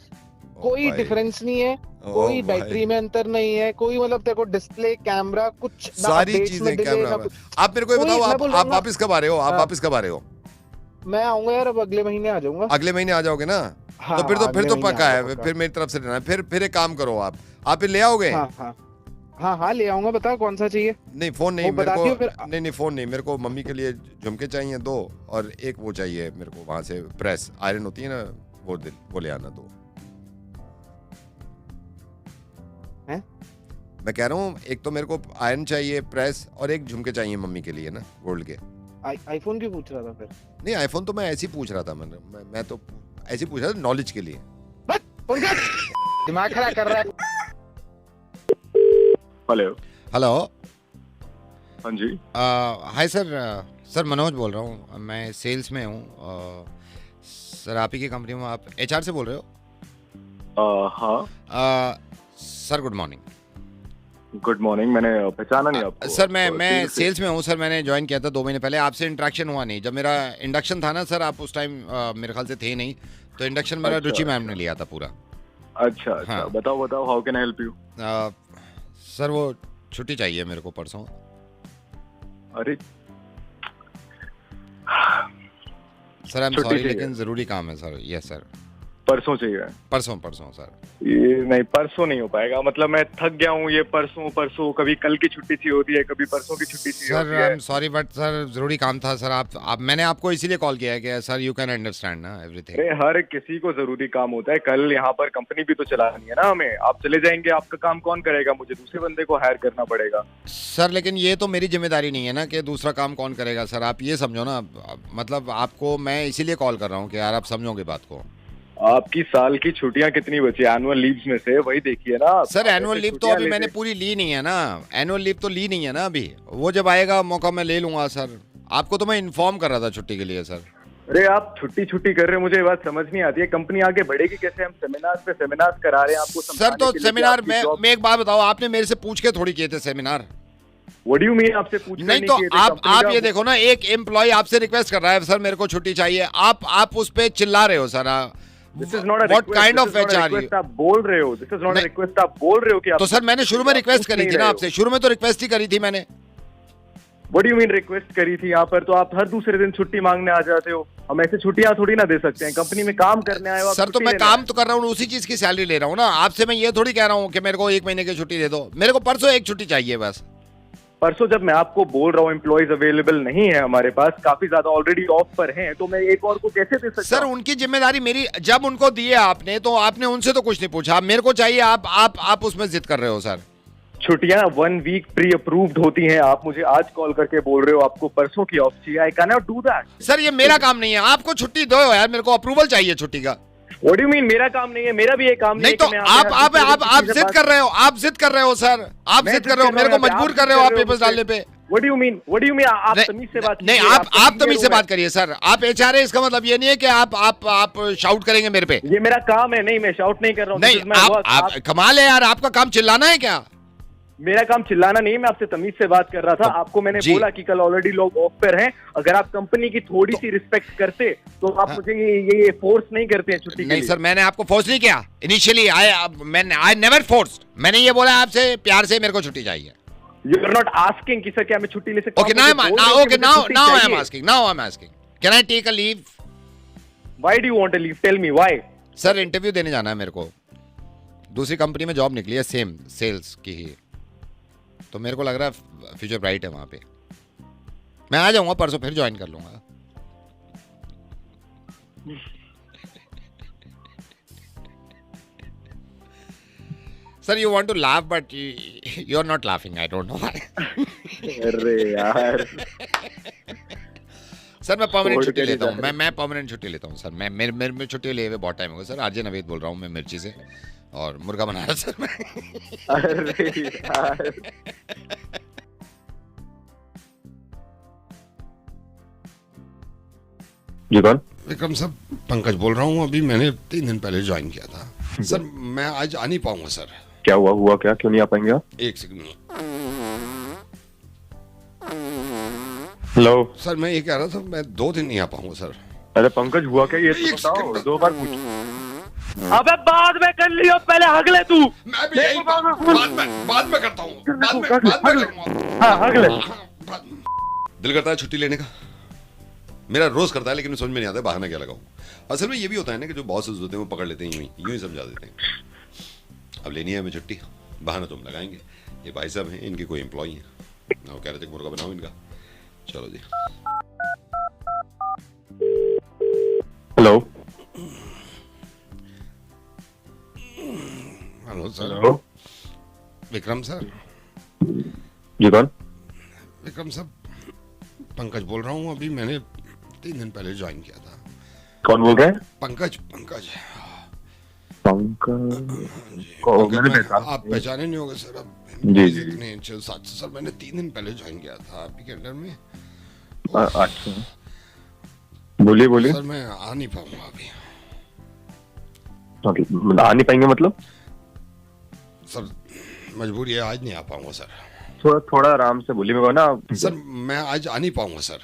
कोई डिफरेंस नहीं है, कोई बैटरी में अंतर नहीं है, कोई मतलब तेरे को डिस्प्ले कैमरा कुछ सारी चीजें कैमरा। आप मेरे को ये बताओ आप वापस कब आ रहे हो? मैं आऊंगा यार, अब अगले महीने आ जाऊंगा। अगले महीने आ जाओगे ना? हाँ, तो फिर तो पक्का है, फिर मेरी तरफ से लेना। फिर एक काम करो, आप ले आओगे? हाँ ले आऊंगा। बताओ कौन सा चाहिए? नहीं फोन नहीं मेरे को, नहीं फोन नहीं मेरे को। मम्मी के लिए झुमके चाहिए 2, और एक वो चाहिए मेरे को वहां से प्रेस आयरन होती है ना, वो ले आना 2। मैं कह रहा हूँ एक तो मेरे को आयरन चाहिए प्रेस, और एक झुमके चाहिए मम्मी के लिए ना, गोल्ड के। आईफोन क्यों पूछ रहा था फिर? नहीं आईफोन तो मैं ऐसे ही पूछ रहा था, मैं तो ऐसे ही पूछ रहा था नॉलेज के लिए। दिमाग खराब कर रहा है। हेलो हाँ जी। हाय सर मनोज बोल रहा हूँ, मैं सेल्स में हूँ सर। आप ही की कंपनी में आप HR से बोल रहे हो? हाँ sir good morning. Good morning, मैंने पहचाना नहीं आपको। सर मैं सेल्स में हूँ सर। मैंने ज्वाइन किया था 2 महीने पहले। आपसे इंटरेक्शन हुआ नहीं, जब मेरा इंडक्शन था ना सर, आप उस टाइम मेरे ख्याल से थे नहीं, तो इंडक्शन मेरा रुचि मैम ने लिया था पूरा। अच्छा हाँ। बताओ how can I help you? Sir वो छुट्टी चाहिए मेरे को परसों। अरे सर आई एम सॉरी, लेकिन जरूरी काम है सर। Yes sir. परसों चाहिए? परसों सर। ये नहीं, परसों नहीं हो पाएगा। मतलब मैं थक गया हूँ, ये परसों कभी कल की छुट्टी चाहिए होती है, कभी परसों की छुट्टी चाहिए होती है। Sir I am sorry but sir जरूरी काम था सर। आप मैंने आपको इसीलिए कॉल किया है कि सर यू कैन अंडरस्टैंड ना एवरीथिंग। अरे हर किसी को जरूरी काम होता है। कल यहाँ पर कंपनी भी तो चलानी है ना हमें। आप चले जाएंगे, आपका काम कौन करेगा? मुझे दूसरे बंदे को हायर करना पड़ेगा। सर लेकिन ये तो मेरी जिम्मेदारी नहीं है ना कि दूसरा काम कौन करेगा सर। आप ये समझो ना, मतलब आपको मैं इसीलिए कॉल कर रहा हूँ कि यार आप समझोगे बात को। आपकी साल की छुट्टियां कितनी बची एनुअल लीव्स में से? वही देखिए ना सर। एनुअल लीव तो अभी मैंने पूरी ली नहीं है ना। एनुअल लीव तो ली नहीं है ना अभी। वो जब आएगा मौका मैं ले लूंगा सर। आपको तो मैं इन्फॉर्म कर रहा था छुट्टी के लिए सर। अरे आप छुट्टी कर रहे हैं, मुझे ये बात समझ नहीं आती है। कंपनी आगे बढ़ेगी कैसे? हम सेमिनार पे सेमिनार करा रहे हैं आपको सर। तो सेमिनार में एक बात बताओ, आपने मेरे से पूछ के थोड़ी किए थे seminar? What do you mean आपसे पूछ नहीं तो आप ये देखो ना, एक एम्प्लॉय आपसे रिक्वेस्ट कर रहा है सर मेरे को छुट्टी चाहिए, आप उस पे चिल्ला रहे हो sir. This is not a request. What kind of HR you? आप बोल रहे हो This is not a request. आप बोल रहे हो कि तो सर मैंने शुरू में रिक्वेस्ट करी थी ना आपसे। शुरू में तो रिक्वेस्ट ही करी थी मैंने। What do you mean request करी थी? यहाँ पर तो आप हर दूसरे दिन छुट्टी मांगने आ जाते हो। हम ऐसे छुट्टियां थोड़ी ना दे सकते हैं। कंपनी में काम करने आए हो सर। तो मैं काम तो कर रहा हूँ, उसी चीज की सैलरी ले रहा हूँ ना। आपसे मैं ये थोड़ी कह रहा हूँ कि मेरे को 1 महीने की छुट्टी दे दो। मेरे को परसों एक छुट्टी चाहिए बस। परसों जब मैं आपको बोल रहा हूँ एम्प्लॉइज अवेलेबल नहीं है हमारे पास, काफी ज्यादा ऑलरेडी ऑफ पर हैं, तो मैं एक और को कैसे दे सकता? सर उनकी जिम्मेदारी मेरी। जब उनको दिए आपने तो आपने उनसे तो कुछ नहीं पूछा। मेरे को चाहिए, आप उसमें जिद कर रहे हो सर। छुट्टियां 1 वीक प्री अप्रूव्ड होती हैं। आप मुझे आज कॉल करके बोल रहे हो आपको परसों की ऑफ चाहिए। I can not do that. Sir ये मेरा काम नहीं है, आपको छुट्टी दो यार, मेरे को अप्रूवल चाहिए छुट्टी का। What do you mean मेरा काम नहीं है? मेरा भी ये काम नहीं तो आप जिद कर रहे हो, आप जिद कर रहे हो सर, आप जिद कर रहे हो, मेरे को मजबूर कर रहे हो आप पेपर्स डालने पे। What do you mean? What do you mean? आप तमीज से बात नहीं, आप तमीज से बात करिए सर। आप HR है, इसका मतलब ये नहीं है कि आप शाउट करेंगे मेरे पे। ये मेरा काम है। नहीं, मैं शाउट नहीं कर रहा हूँ। नहीं, आप कमाल है यार, आपका काम चिल्लाना है क्या? मेरा काम चिल्लाना नहीं है, मैं आपसे तमीज से बात कर रहा था। आपको मैंने बोला कि कल ऑलरेडी लोग ऑफ पर हैं, अगर आप कंपनी की थोड़ी सी रिस्पेक्ट करते तो आप मुझे ये फोर्स नहीं करते हैं छुट्टी के लिए। नहीं सर, मैंने आपको फोर्स नहीं किया। Initially I never forced. मैंने ये बोला आपसे प्यार से मेरे को छुट्टी चाहिए। You are not asking कि सर क्या मैं छुट्टी ले सकता हूं? Okay, now I am asking. Can I take a leave? Why do you want to leave? Tell me why. Sir interview देने जाना है मेरे को। दूसरी कंपनी में जॉब निकली है, सेम सेल्स की ही, तो मेरे को लग रहा है फ्यूचर ब्राइट है वहां पे। मैं आ जाऊंगा परसों, फिर ज्वाइन कर लूंगा। Sir you want to laugh but you are not laughing, I don't know why. अरे यार सर मैं परमानेंट छुट्टी लेता हूँ, मैं परमानेंट छुट्टी लेता हूँ सर। मैं मेरे छुट्टी लिए हुए बहुत टाइम हो गया सर। आरजे नवेद बोल रहा हूँ मैं, मिर्ची से, और मुर्गा बना रहा सर मैं। अरे यार जी कौन? विक्रम सर, पंकज बोल रहा हूँ। अभी मैंने 3 दिन पहले ज्वाइन किया था सर। मैं आज आ नहीं पाऊंगा सर। क्या हुआ क्या? क्यों नहीं आ पाएंगे आप? एक सेकंड। हेलो सर, मैं ये कह रहा था मैं 2 दिन नहीं आ पाऊंगा सर। अरे पंकज हुआ क्या ये तो बताओ, 2 बार पूछ। अबे बाद में कर लियो, पहले हग ले तू। मैं भी यही बाद में करता हूँ, बाद में करूंगा। हाँ हग ले। दिल करता है छुट्टी लेने का, मेरा रोज करता है, लेकिन समझ में नहीं आता बहाना क्या लगाऊं। असल में ये भी होता है ना कि जो बॉसेस होते हैं वो पकड़ लेते हैं, यूं ही समझा देते हैं अब लेनी है हमें छुट्टी, बहाना तुम लगाएंगे। ये भाई साहब हैं, इनके कोई एम्प्लॉई हैं, वो कह रहे थे मुर्गा बनाओ इनका। चलो जी। Hello hello sir. Hello Vikram sir. जी कौन? विक्रम सर, पंकज बोल रहा हूँ। अभी मैंने 3 दिन पहले ज्वाइन किया था। कौन बोल रहे हैं? पंकज आप पहचाने नहीं होंगे सर। अब जी इतने साथ सर, मैंने 3 दिन पहले ज्वाइन किया था आपके के अंडर में। अच्छा बोलिए सर मैं आ नहीं पाऊंगा अभी। आ नहीं पाएंगे मतलब? सर मजबूरी है, आज नहीं आ पाऊंगा सर। थोड़ा आराम से बोलिए मेरे को ना। सर मैं आज आ नहीं पाऊंगा सर।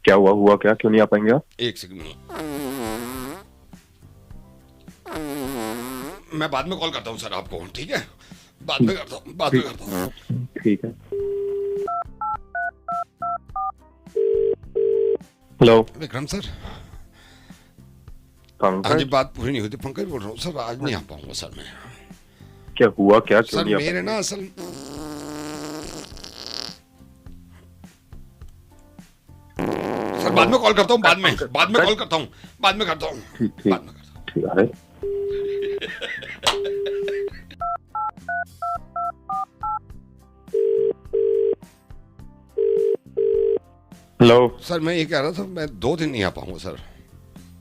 क्या हुआ क्या? क्यों नहीं आ पाएंगे आप? एक सेकंड, मैं बाद में कॉल करता हूँ सर आपको, ठीक है? बाद में करता हूँ। ठीक है। Hello Vikram sir. पंकज? आज बात पूरी नहीं होती। पंकज बोल रहा हूँ सर, आज नहीं आ पाऊंगा सर मैं। क्या हुआ क्या? सर मेरे ना असल सर बाद में कॉल करता हूँ, बाद में कॉल करता हूँ, बाद में करता हूँ। ठीक है। हेलो सर, मैं ये कह रहा था मैं 2 दिन नहीं आ पाऊंगा सर।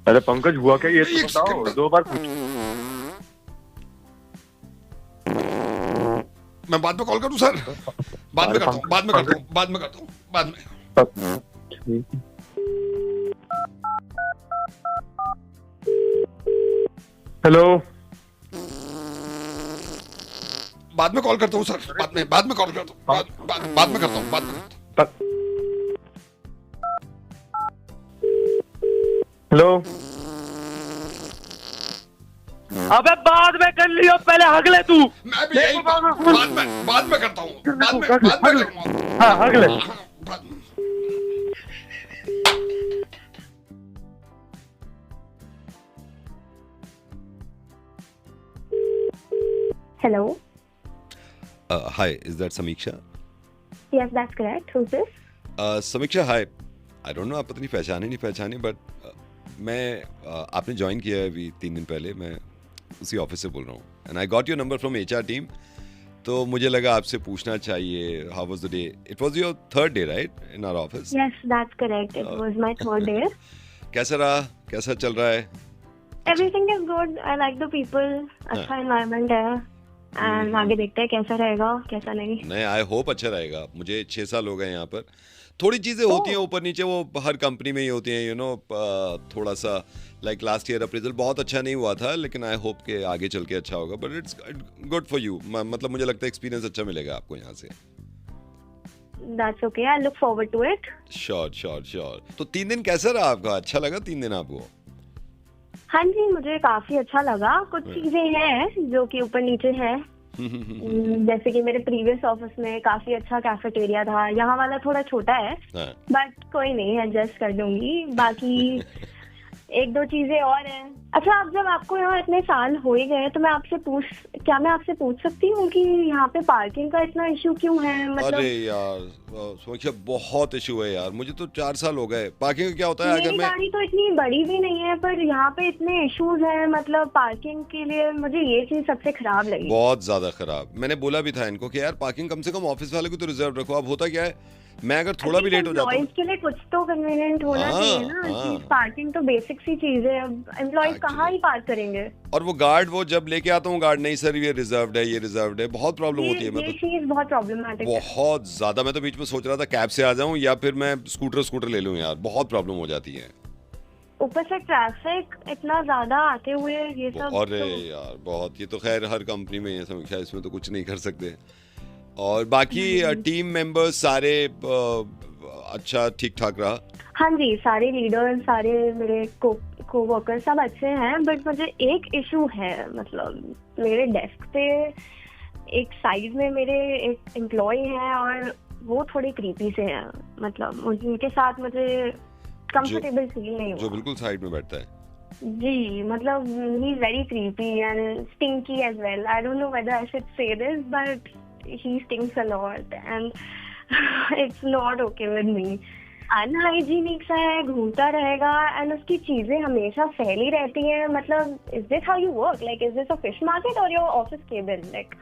अरे पंकज हुआ क्या ये तो बताओ, 2 बार पूछ। मैं बाद में कॉल करूं सर? बाद में करता हूं। हेलो बाद में कॉल करता हूँ सर। बाद में कॉल करता हूँ। बाद में करता हूँ। हेलो अबे बाद में कर लियो, पहले हग ले तू। मैं भी यही बाद में करता हूँ। बाद में करूंगा। हाँ हग ले। Hello. Hi, is that Samiksha? Yes, that's correct. Who's this? Samiksha, hi. I don't know आप पता नहीं पहचाने बट मैं आपने ज्वाइन किया है अभी 3 दिन पहले। मैं उसी ऑफिस से बोल रहा हूँ and I got your number from HR team तो मुझे लगा आपसे पूछना चाहिए, how was the day? It was your third day right in our office? Yes, that's correct. It was my third day. कैसा रहा, कैसा चल रहा है? Everything is good. I like the people. अच्छा environment है. And आगे देखते हैं कैसा रहेगा, कैसा नहीं. नहीं, आई होप अच्छा रहेगा. मुझे 6 साल हो गए यहाँ पर. थोड़ी चीज़ें होती हैं ऊपर नीचे, वो हर कंपनी में ही होती हैं, यू नो. थोड़ा सा लाइक लास्ट ईयर अप्रेजल बहुत अच्छा नहीं हुआ था, लेकिन आई होप के आगे चल के अच्छा होगा. But it's good for you. मतलब मुझे लगता है एक्सपीरियंस अच्छा मिलेगा आपको यहाँ से. That's okay. I look forward to it. Sure. तो 3 दिन कैसा रहा आपका? अच्छा लगा 3 दिन आपको? हाँ जी, मुझे काफी अच्छा लगा. कुछ चीजें हैं जो कि ऊपर नीचे है. जैसे कि मेरे प्रीवियस ऑफिस में काफी अच्छा कैफेटेरिया था. यहाँ वाला थोड़ा छोटा है, बट कोई नहीं, एडजस्ट कर दूंगी. बाकी 1-2 चीजें और हैं. अच्छा, अब जब आपको यहाँ इतने साल हो ही गए तो मैं आपसे पूछ सकती हूँ कि यहाँ पे पार्किंग का इतना इशू क्यों है? मतलब अरे यार सोचिए, बहुत इशू है यार. मुझे तो 4 साल हो गए. पार्किंग का क्या होता है? अगर मैं गाड़ी तो इतनी बड़ी भी नहीं है, पर यहाँ पे इतने इश्यूज हैं. मतलब पार्किंग के लिए मुझे ये चीज सबसे खराब लगी. बहुत ज्यादा खराब. मैंने बोला भी था इनको कि यार पार्किंग कम से कम ऑफिस वाले को तो रिजर्व रखो. अब होता क्या है, मैं अगर थोड़ा भी लेट हो जाता हूँ, के लिए कुछ तो कन्वीनियंट होना चाहिए ना. पार्किंग तो बेसिक सी चीज है. अब एम्प्लॉइज कहाँ ही पार्क करेंगे? और वो गार्ड, वो जब लेके आता हूँ गार्ड, नहीं सर ये रिजर्व्ड है. बहुत प्रॉब्लम होती है. ये चीज बहुत प्रॉब्लमेटिक है. बहुत ज्यादा. मैं तो बीच में सोच रहा था कैब से आ जाऊं या फिर मैं स्कूटर ले लूं यार. बहुत प्रॉब्लम हो जाती है. ऊपर से ट्रैफिक इतना ज्यादा आते हुए ये सब. अरे यार बहुत. ये तो खैर हर कंपनी में ये समीक्षा, इसमें तो कुछ नहीं कर सकते. और बाकी टीम मेंबर्स सारे अच्छा ठीक ठाक रहा? हाँ जी, सारे लीडर, सारे मेरे को वर्कर सब अच्छे हैं. बट मुझे एक इशू है. मतलब मेरे डेस्क पे एक साइड में मेरे एक एम्प्लॉय हैं और वो थोड़े क्रीपी से हैं. मतलब उनके साथ मुझे कंफर्टेबल फील नहीं हुआ. जो बिल्कुल साइड में बैठता है? जी, मतलब he is very creepy and stinky as well. I don't know whether I should say this, but he stinks a lot and it's not okay with me. Unhygienic सा है, घूमता रहेगा एंड उसकी चीजें हमेशा फैली रहती हैं. मतलब is this how you work? Like is this a fish market और your office cabin? Like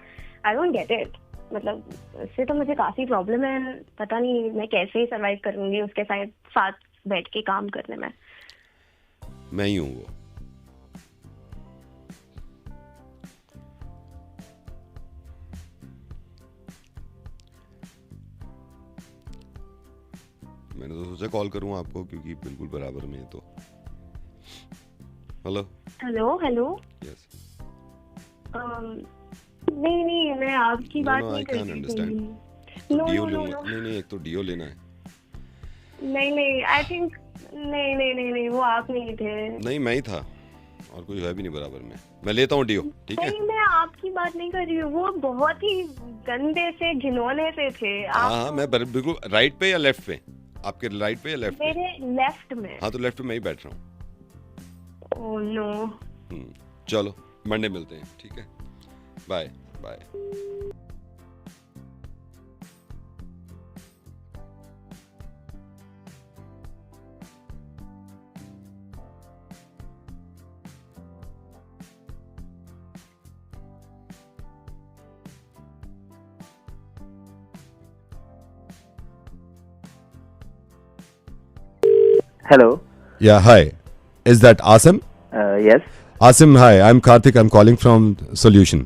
I don't get it. मतलब इससे तो मुझे काफी प्रॉब्लम है. पता नहीं मैं कैसे ही सर्वाइव करूंगी उसके साथ बैठ के काम करने में. मैं ही हूँ वो. मैंने तो सोचा कॉल करूं आपको क्योंकि बिल्कुल बराबर में है. तो हेलो. यस. नहीं, मैं आपकी बात नहीं कर रही थी. नहीं, एक तो डीओ लेना है. नहीं, आई थिंक नहीं, वो आप नहीं थे. नहीं, मैं ही था और कोई है भी नहीं बराबर में. मैं लेता हूँ डीओ, ठीक है? नहीं, मैं आपकी बात नहीं कर रही हूँ. वो बहुत ही गंदे से घिनौने से थे. हाँ, मैं बिल्कुल राइट पे या लेफ्ट पे? आपके राइट पे या लेफ्ट पे? मेरे लेफ्ट में. हाँ, तो लेफ्ट में ही बैठ रहा हूँ. Oh no. चलो मंडे मिलते हैं, ठीक है? Bye. Hello. Yeah, hi. Is that Asim? Yes. Asim, hi. I'm Karthik. I'm calling from Solution.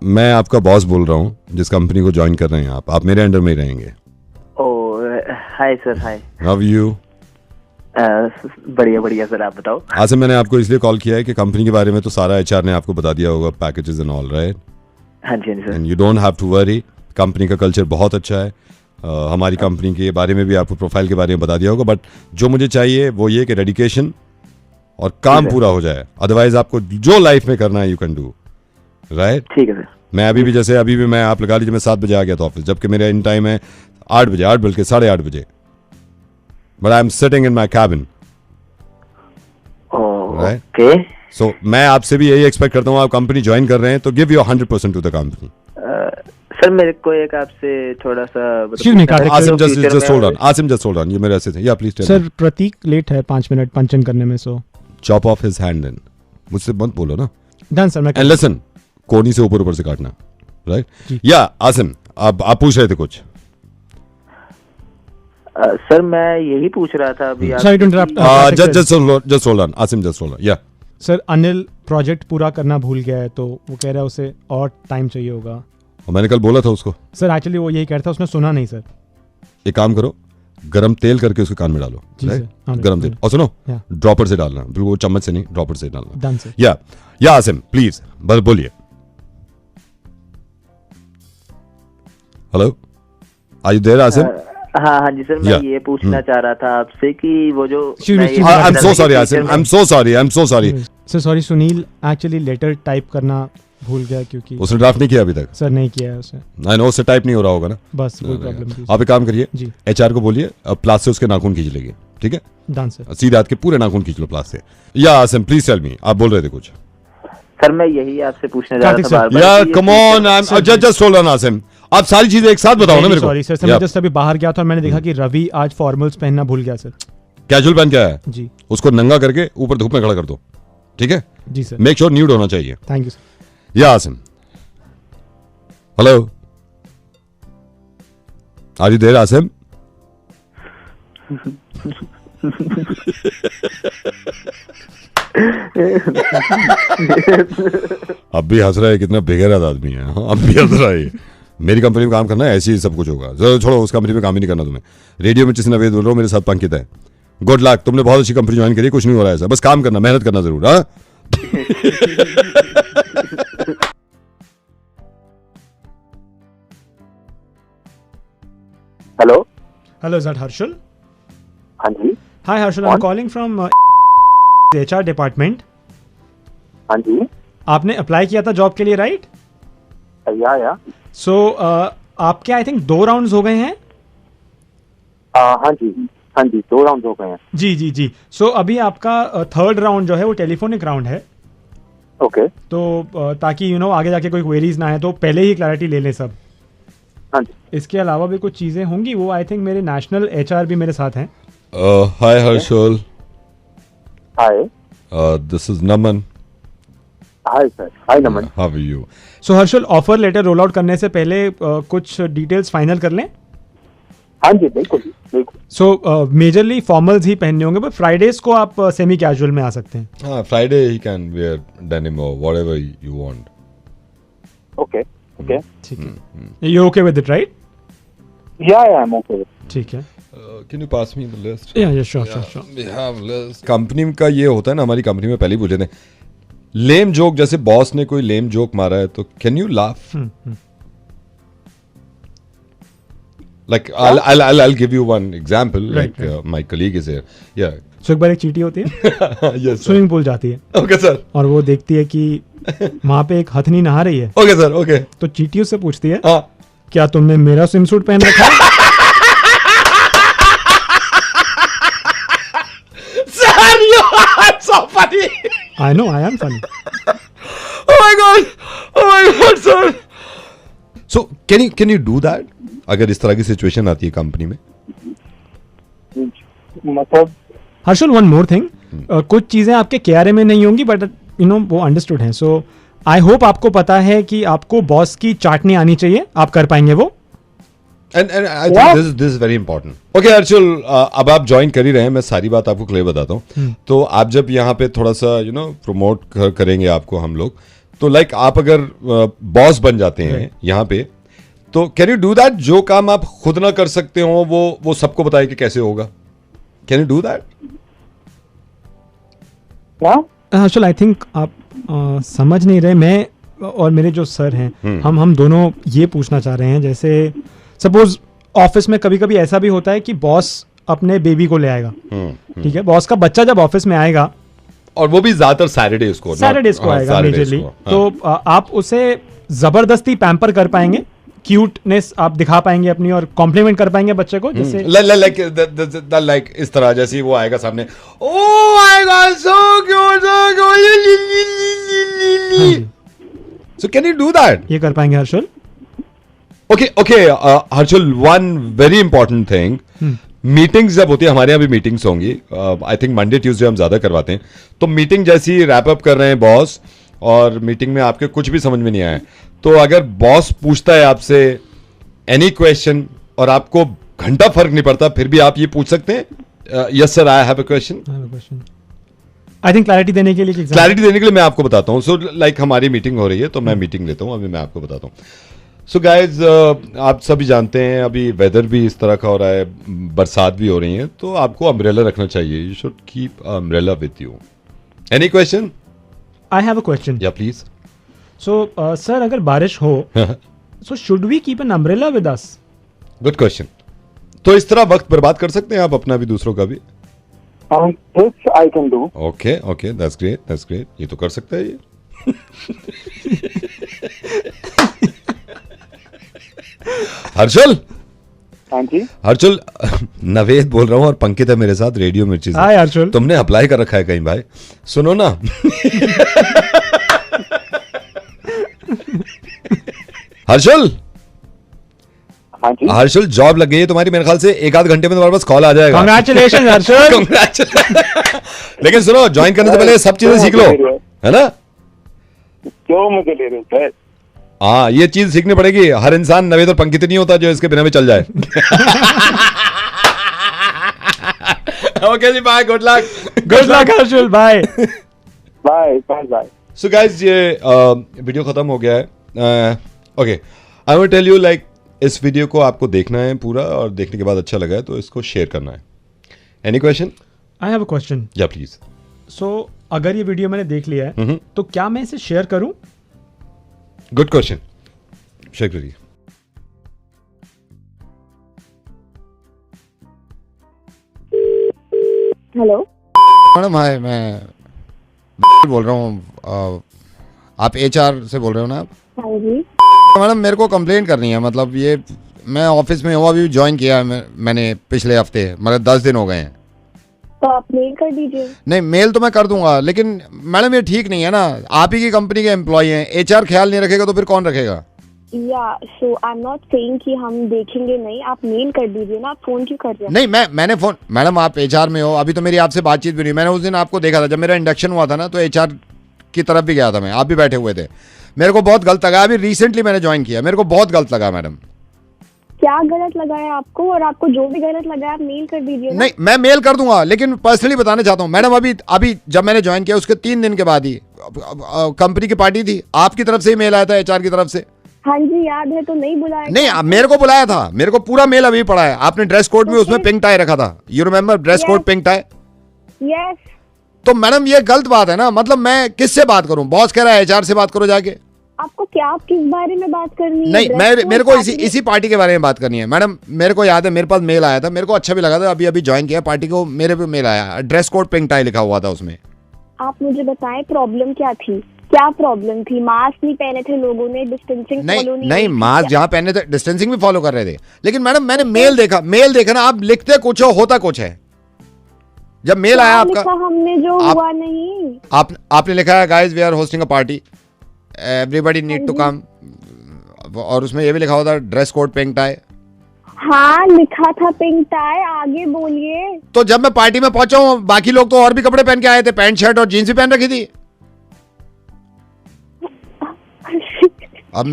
मैं आपका बॉस बोल रहा हूँ जिस कंपनी को ज्वाइन कर रहे हैं आप मेरे अंडर में ही रहेंगे. Hi sir. Hi. How are you? बढ़िया सर, आप बताओ. आसिम, मैंने आपको इसलिए कॉल किया है कि कंपनी के बारे में तो सारा एचआर ने आपको बता दिया होगा, पैकेजेस एंड ऑल, राइट? हाँ जी sir. And you don't have to worry. Company का कल्चर बहुत अच्छा है. हमारी कंपनी के बारे में भी आपको प्रोफाइल के बारे में बता दिया होगा. बट जो मुझे चाहिए वो ये कि डेडिकेशन और काम पूरा हो जाए. अदरवाइज आपको जो लाइफ में करना है यू कैन डू, राइट? ठीक है सर. मैं अभी भी मैं आप लगा लीजिए मैं 7 बजे आ गया था ऑफिस, जबकि मेरा इन टाइम है 8 बजे, 8 बल्कि 8:30 बजे. But I am sitting in my cabin, right? So मैं आपसे भी यही एक्सपेक्ट करता हूँ. आप कंपनी ज्वाइन कर रहे हैं तो give your 100% to the company. Sir मेरे को एक आपसे थोड़ा सा आसिम जस्ट होल्ड ऑन. ये मेरे ऐसे थे. या please tell. Sir Prateek late है 5 मिनट पंचन करने में. So chop off his hand then. मुझसे मत बोलो ना. Done sir. मैं एंड लिसन, कोनी से ऊपर से काटना. राइट? या आसिम, आप पूछ रहे थे कुछ? सर मैं यही पूछ रहा था अभी। Sorry to interrupt. Just hold on, Asim, just hold on. Yeah. Sir Anil project पूरा करना भूल गया है, तो वो कह रहा है उसे और टाइम चाहिए होगा। और मैंने कल बोला था उसको। सर एक्चुअली वो यही कह रहा था, उसने सुना नहीं सर। एक काम करो, गरम तेल करके उसके कान में डालो। गरम तेल, और सुनो, ड्रॉपर से डालना, बिल्कुल वो चम्मच से नहीं, ड्रॉपर से डालना। Done sir. या आसिम प्लीज बस बोलिए। Hello, are you there Asim? हाँ जी सर, मैं ये पूछना चाह रहा था आपसे कि वो जो I am so sorry Asim, I am so sorry sir. Sorry Sunil, actually letter type करना भूल गया क्योंकि उसने ड्राफ्ट नहीं किया अभी तक। सर नहीं किया है उसने। आई नो, उससे टाइप नहीं हो रहा होगा ना, बस कोई प्रॉब्लम नहीं। आप एक काम करिए, जी एचआर को बोलिए प्लास से उसके नाखून खींच लेंगे, ठीक है? Done sir. सीधे हाथ के पूरे नाखून खींच लो प्लास से। या आसिम प्लीज टेल मी, आप बोल रहे थे कुछ? सर मैं यही आपसे पूछने जा रहा था बार-बार। यार come on, I am just hold on Asim, आप सारी चीजें एक साथ बताओ ना मेरे को। सॉरी सर, मैं जस्ट अभी बाहर गया था और मैंने देखा कि रवि आज फॉर्मल्स पहनना भूल गया सर। कैजुअल पहन के आया जी, उसको नंगा करके ऊपर धूप में खड़ा कर दो, ठीक है? जी सर। मेक श्योर न्यूड होना चाहिए। Thank you sir. या Asim, hello, are you there Asim? अब भी हंस रहा है, कितना बेगैरत आदमी है। अब भी हंस रहा है। मेरी कंपनी में काम करना है, ऐसे ही सब कुछ होगा। चलो छोड़ो, उस कंपनी में काम ही नहीं करना तुम्हें। रेडियो में जिस नवेद बोल रहा हूँ, मेरे साथ पंकित है। गुड लक, तुमने बहुत अच्छी कंपनी ज्वाइन करी, कुछ नहीं हो रहा है ऐसा, बस काम करना, मेहनत करना जरूर। हाँ hello hello, is that Harshal? हाँ जी। Hi Harshal, I am calling from HR department. हाँ जी। आपने अप्लाई किया था जॉब के लिए, राइट? या सो आपके आई थिंक 2 राउंड्स हो गए हैं। हाँ जी 2 राउंड हो गए हैं। जी। सो अभी आपका 3rd राउंड जो है वो टेलीफोनिक राउंड है। ओके। तो ताकि आगे जाके कोई क्वेरीज ना आए, तो पहले ही क्लैरिटी ले लें सब। हाँ जी। इसके अलावा भी कुछ चीजें होंगी, वो आई थिंक मेरे नेशनल एचआर भी मेरे साथ हैं। Hi Harshal. Hi, this is Naman. Hi sir. Hi Naman, how are you? So Harshal, offer letter roll out करने से पहले कुछ डिटेल्स फाइनल कर लें। हाँ जी, बिल्कुल। सो मेजरली फॉर्मल्स ही पहनने होंगे, बट फ्राइडेज को आप सेमी कैजुअल में आ सकते हैं। हाँ, Friday he can wear denim और व्हाटएवर यू वांट। ओके, ठीक है। You okay with it, right? या आई एम ओके। ठीक है। Can you pass me the list? Yeah, sure. We have list. Company का ये होता है ना, हमारी कंपनी में पहले ही पूछे थे, लेम जोक, जैसे बॉस ने कोई लेम जोक मारा है तो can you laugh? Like I'll give you one example. Like my colleague is here. Yeah. So एक बार एक चींटी होती है, yes, स्विमिंग पूल जाती है। Okay sir. और वो देखती है कि वहाँ पे एक हथनी नहा रही है। Okay sir, okay. तो चींटी उससे पूछती है, हाँ, क्या तुमने मेरा स्विम सूट पहन रखा है? Sir, you are so funny. I know, I am funny. Oh my god, sir. So can you do that? अगर इस तरह की सिचुएशन आती है कंपनी में? मतलब हर्षल, वन मोर थिंग, कुछ चीजें आपके केआरए में नहीं होंगी, बट वो अंडरस्टूड हैं। सो आई होप आपको पता है कि आपको बॉस की चाटनी आनी चाहिए, आप कर पाएंगे वो। And I think this is very important. Okay, अर्चुल, अब आप ज्वाइन कर ही रहे हैं, मैं सारी बात आपको क्लियर बताता हूँ। तो आप जब यहाँ पे थोड़ा सा प्रमोट करेंगे आपको हम लोग, तो लाइक आप अगर बॉस बन जाते हैं यहाँ पे, तो कैन यू डू दैट? जो काम आप खुद ना कर सकते हो वो सबको बताए कि कैसे होगा। Can you do that? Harshal, I think आप समझ नहीं रहे। मैं और मेरे जो सर हैं, हम दोनों ये पूछना चाह रहे हैं, जैसे सपोज ऑफिस में कभी कभी ऐसा भी होता है कि बॉस अपने बेबी को ले आएगा, ठीक है? बॉस का बच्चा जब ऑफिस में आएगा, और वो भी ज्यादातर सैटरडेज को आएगा मेजरली, तो आप उसे जबरदस्ती पैम्पर कर पाएंगे, क्यूटनेस आप दिखा पाएंगे अपनी, और कॉम्प्लीमेंट कर पाएंगे बच्चे को, जैसे लाइक इस तरह, जैसे वो आएगा सामने, oh my God so cute, so can you do that? ये कर पाएंगे Harshal? Okay Harshal, one very important thing, meetings जब होती है, हमारे यहाँ भी मीटिंग्स होंगी, आई थिंक मंडे ट्यूसडे हम ज्यादा करवाते हैं, तो मीटिंग जैसी रैप अप कर रहे हैं बॉस, और मीटिंग में आपके कुछ भी समझ में नहीं आया, तो अगर बॉस पूछता है आपसे एनी क्वेश्चन और आपको घंटा फर्क नहीं पड़ता, फिर भी आप ये पूछ सकते हैं, yes sir I have a question. I think clarity देने के लिए मैं आपको बताता हूँ। सो लाइक हमारी मीटिंग हो रही है, तो मैं मीटिंग लेता हूँ, अभी मैं आपको बताता हूँ। सो गाइज, आप सभी जानते हैं अभी वेदर भी इस तरह का हो रहा है, बरसात भी हो रही है, तो आपको अम्ब्रेला रखना चाहिए। You should keep umbrella with you. Any question? I have a question. Yeah please. So sir, अगर बारिश हो so should we keep an umbrella with us? Good question. तो इस तरह वक्त बर्बाद कर सकते हैं आप अपना भी, दूसरों का भी? This I can do. Okay okay, that's great. ये तो कर सकता है ये। हर्षल। हाँ जी। हर्षल, नवेद बोल रहा हूँ और पंकित है मेरे साथ रेडियो मिर्ची से। हाय हर्षल। तुमने अप्लाई कर रखा है कहीं भाई? सुनो ना। हर्षल। हाँ जी। हर्षल, जॉब लग गई है तुम्हारी, मेरे ख्याल से 1-8 घंटे में तुम्हारे पास कॉल आ जाएगा। कांग्रेचुलेशन हर्षल। लेकिन सुनो, ज्वाइन करने से पहले सब चीजें सीख लो, है ना? क्यों मुझे ले रहे हो सर? हाँ, ये चीज सीखनी पड़ेगी। हर इंसान नवेद और पंकित नहीं होता जो इसके बिना भी चल जाए। ओके जी, bye, good luck Harshal, bye bye. So guys, ये वीडियो खत्म हो गया है। Okay, I will tell you, like इस वीडियो को आपको देखना है पूरा, और देखने के बाद अच्छा लगा है तो इसको शेयर करना है। Any question? I have a question. Yeah please. सो अगर ये वीडियो मैंने देख लिया है तो क्या मैं इसे शेयर करूं? गुड क्वेश्चन, शेयर करिए। हेलो मैडम, हाय, मैं बोल रहा हूँ। आप HR से बोल रहे हो ना आप? हाँ जी। मैडम, मेरे को कंप्लेंट करनी है। मतलब ये मैं ऑफिस में हूँ, अभी ज्वाइन किया है मैंने पिछले हफ्ते, मतलब 10 दिन हो गए हैं। तो आप मेल कर दीजिए। नहीं, मेल तो मैं कर दूंगा, लेकिन मैडम ये ठीक नहीं है ना। आप ही की कंपनी के एम्प्लॉय हैं, HR ख्याल नहीं रखेगा तो फिर कौन रखेगा? या सो आई एम नॉट सेइंग कि हम देखेंगे नहीं, आप मेल कर दीजिए ना। आप फोन क्यों कर रहे हैं? नहीं, मैंने फोन, मैडम आप HR में हो, अभी तो मेरी आपसे बातचीत भी नहीं। मैंने उस दिन आपको देखा था जब मेरा इंडक्शन हुआ था ना, तो HR की तरफ भी गया था मैं, आप भी बैठे हुए थे। मेरे को बहुत गलत लगा, अभी रिसेंटली मैंने ज्वाइन किया, मेरे को बहुत गलत लगा मैडम। क्या गलत लगा है आपको? और आपको जो भी गलत लगा है आप मेल कर दीजिए ना। नहीं, मैं मेल कर दूंगा, लेकिन पर्सनली बताना चाहता हूँ मैडम, अभी जब मैंने ज्वाइन किया उसके 3 दिन के बाद ही कंपनी की पार्टी थी, आपकी तरफ से ही मेल आया था, HR की तरफ से। हाँ जी, याद है। तो नहीं बुलाया? नहीं, मेरे को बुलाया था, मेरे को पूरा मेल अभी पड़ा है। आपने ड्रेस कोड में उसमें पिंक टाई रखा था, you remember? Dress code pink tie. Yes. तो मैडम ये गलत बात है ना। मतलब मैं किससे बात करूं? बॉस कह रहा है HR से बात करो जाके। आपको क्या, आप किस बारे में बात करनी है? नहीं, मेरे को इसी पार्टी के बारे में बात करनी है मैडम। मेरे को याद है, मेरे पास मेल आया था, मेरे को अच्छा भी लगा था। अभी ज्वाइन किया पार्टी को, मेरे पे मेल आया, ड्रेस कोड पिंक टाई लिखा हुआ था उसमें। आप मुझे बताएं प्रॉब्लम क्या थी? क्या प्रॉब्लम थी? मास्क नहीं पहने थे लोगों ने, डिस्टेंसिंग फॉलो नहीं, मास्क जहाँ पहने थे डिस्टेंसिंग भी फॉलो कर रहे थे। लेकिन मैडम मैंने मेल देखा ना, आप लिखते कुछ हो, होता कुछ है। जब मेल आया आपका, हमने जो हुआ नहीं, आपने लिखा है guys we are hosting a party, everybody need to come, और उसमें ये भी लिखा हुआ था ड्रेस कोड पिंक टाई। हाँ, लिखा था पिंक टाई। आगे बोलिए। तो जब मैं पार्टी में पहुंचा हूँ, बाकी लोग तो और भी कपड़े पहन के आए थे, पैंट शर्ट और जीन्स भी पहन रखी थी। अब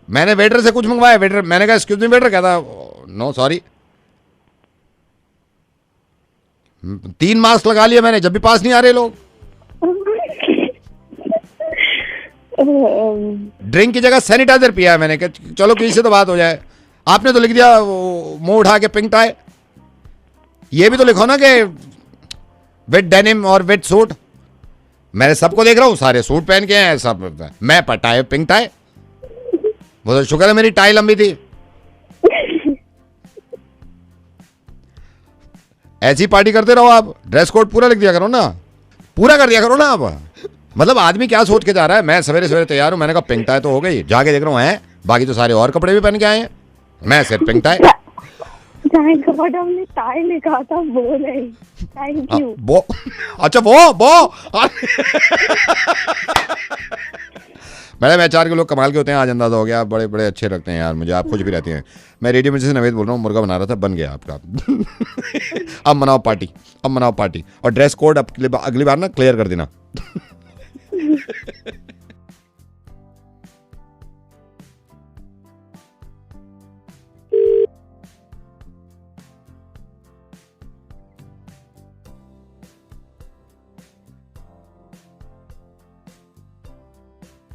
मैंने वेटर से कुछ मंगवाया, वेटर, मैंने कहा एक्सक्यूज मी वेटर, कहता नो सॉरी। 3 मास्क लगा लिया मैंने, जब भी पास नहीं आ रहे लोग। ड्रिंक की जगह सैनिटाइजर पिया है मैंने, चलो किसी से तो बात हो जाए। आपने तो लिख दिया मुंह उठा के पिंक टाई। ये भी तो लिखो ना कि विद डेनिम और विद सूट। मैं सबको देख रहा हूँ, सारे सूट पहन के हैं सब, मैं टाई पिंक टाई। वो तो शुक्र है मेरी टाई लंबी थी। ऐसी पार्टी करते रहो आप, ड्रेस कोड पूरा लिख दिया करो ना, पूरा कर दिया करो ना आप। मतलब आदमी क्या सोच के जा रहा है? मैं सवेरे सवेरे तैयार हूं, मैंने कहा पिंक टाई तो हो गई, जाके देख रहा हूँ है बाकी तो सारे और कपड़े भी पहन के आए हैं, मैं सिर्फ पिंक टाई। हमने टाई लिखा था, वो नहीं। Thank you. वो अच्छा, वो मैडम HR के लोग कमाल के होते हैं, आज अंदाजा हो गया। आप बड़े बड़े अच्छे लगते हैं यार मुझे, आप खुश भी रहती हैं। मैं रेडियो में से नवेद बोल रहा हूँ, मुर्गा बना रहा था, बन गया आपका। अब मनाओ पार्टी, और ड्रेस कोड अगली बार ना क्लियर कर देना। है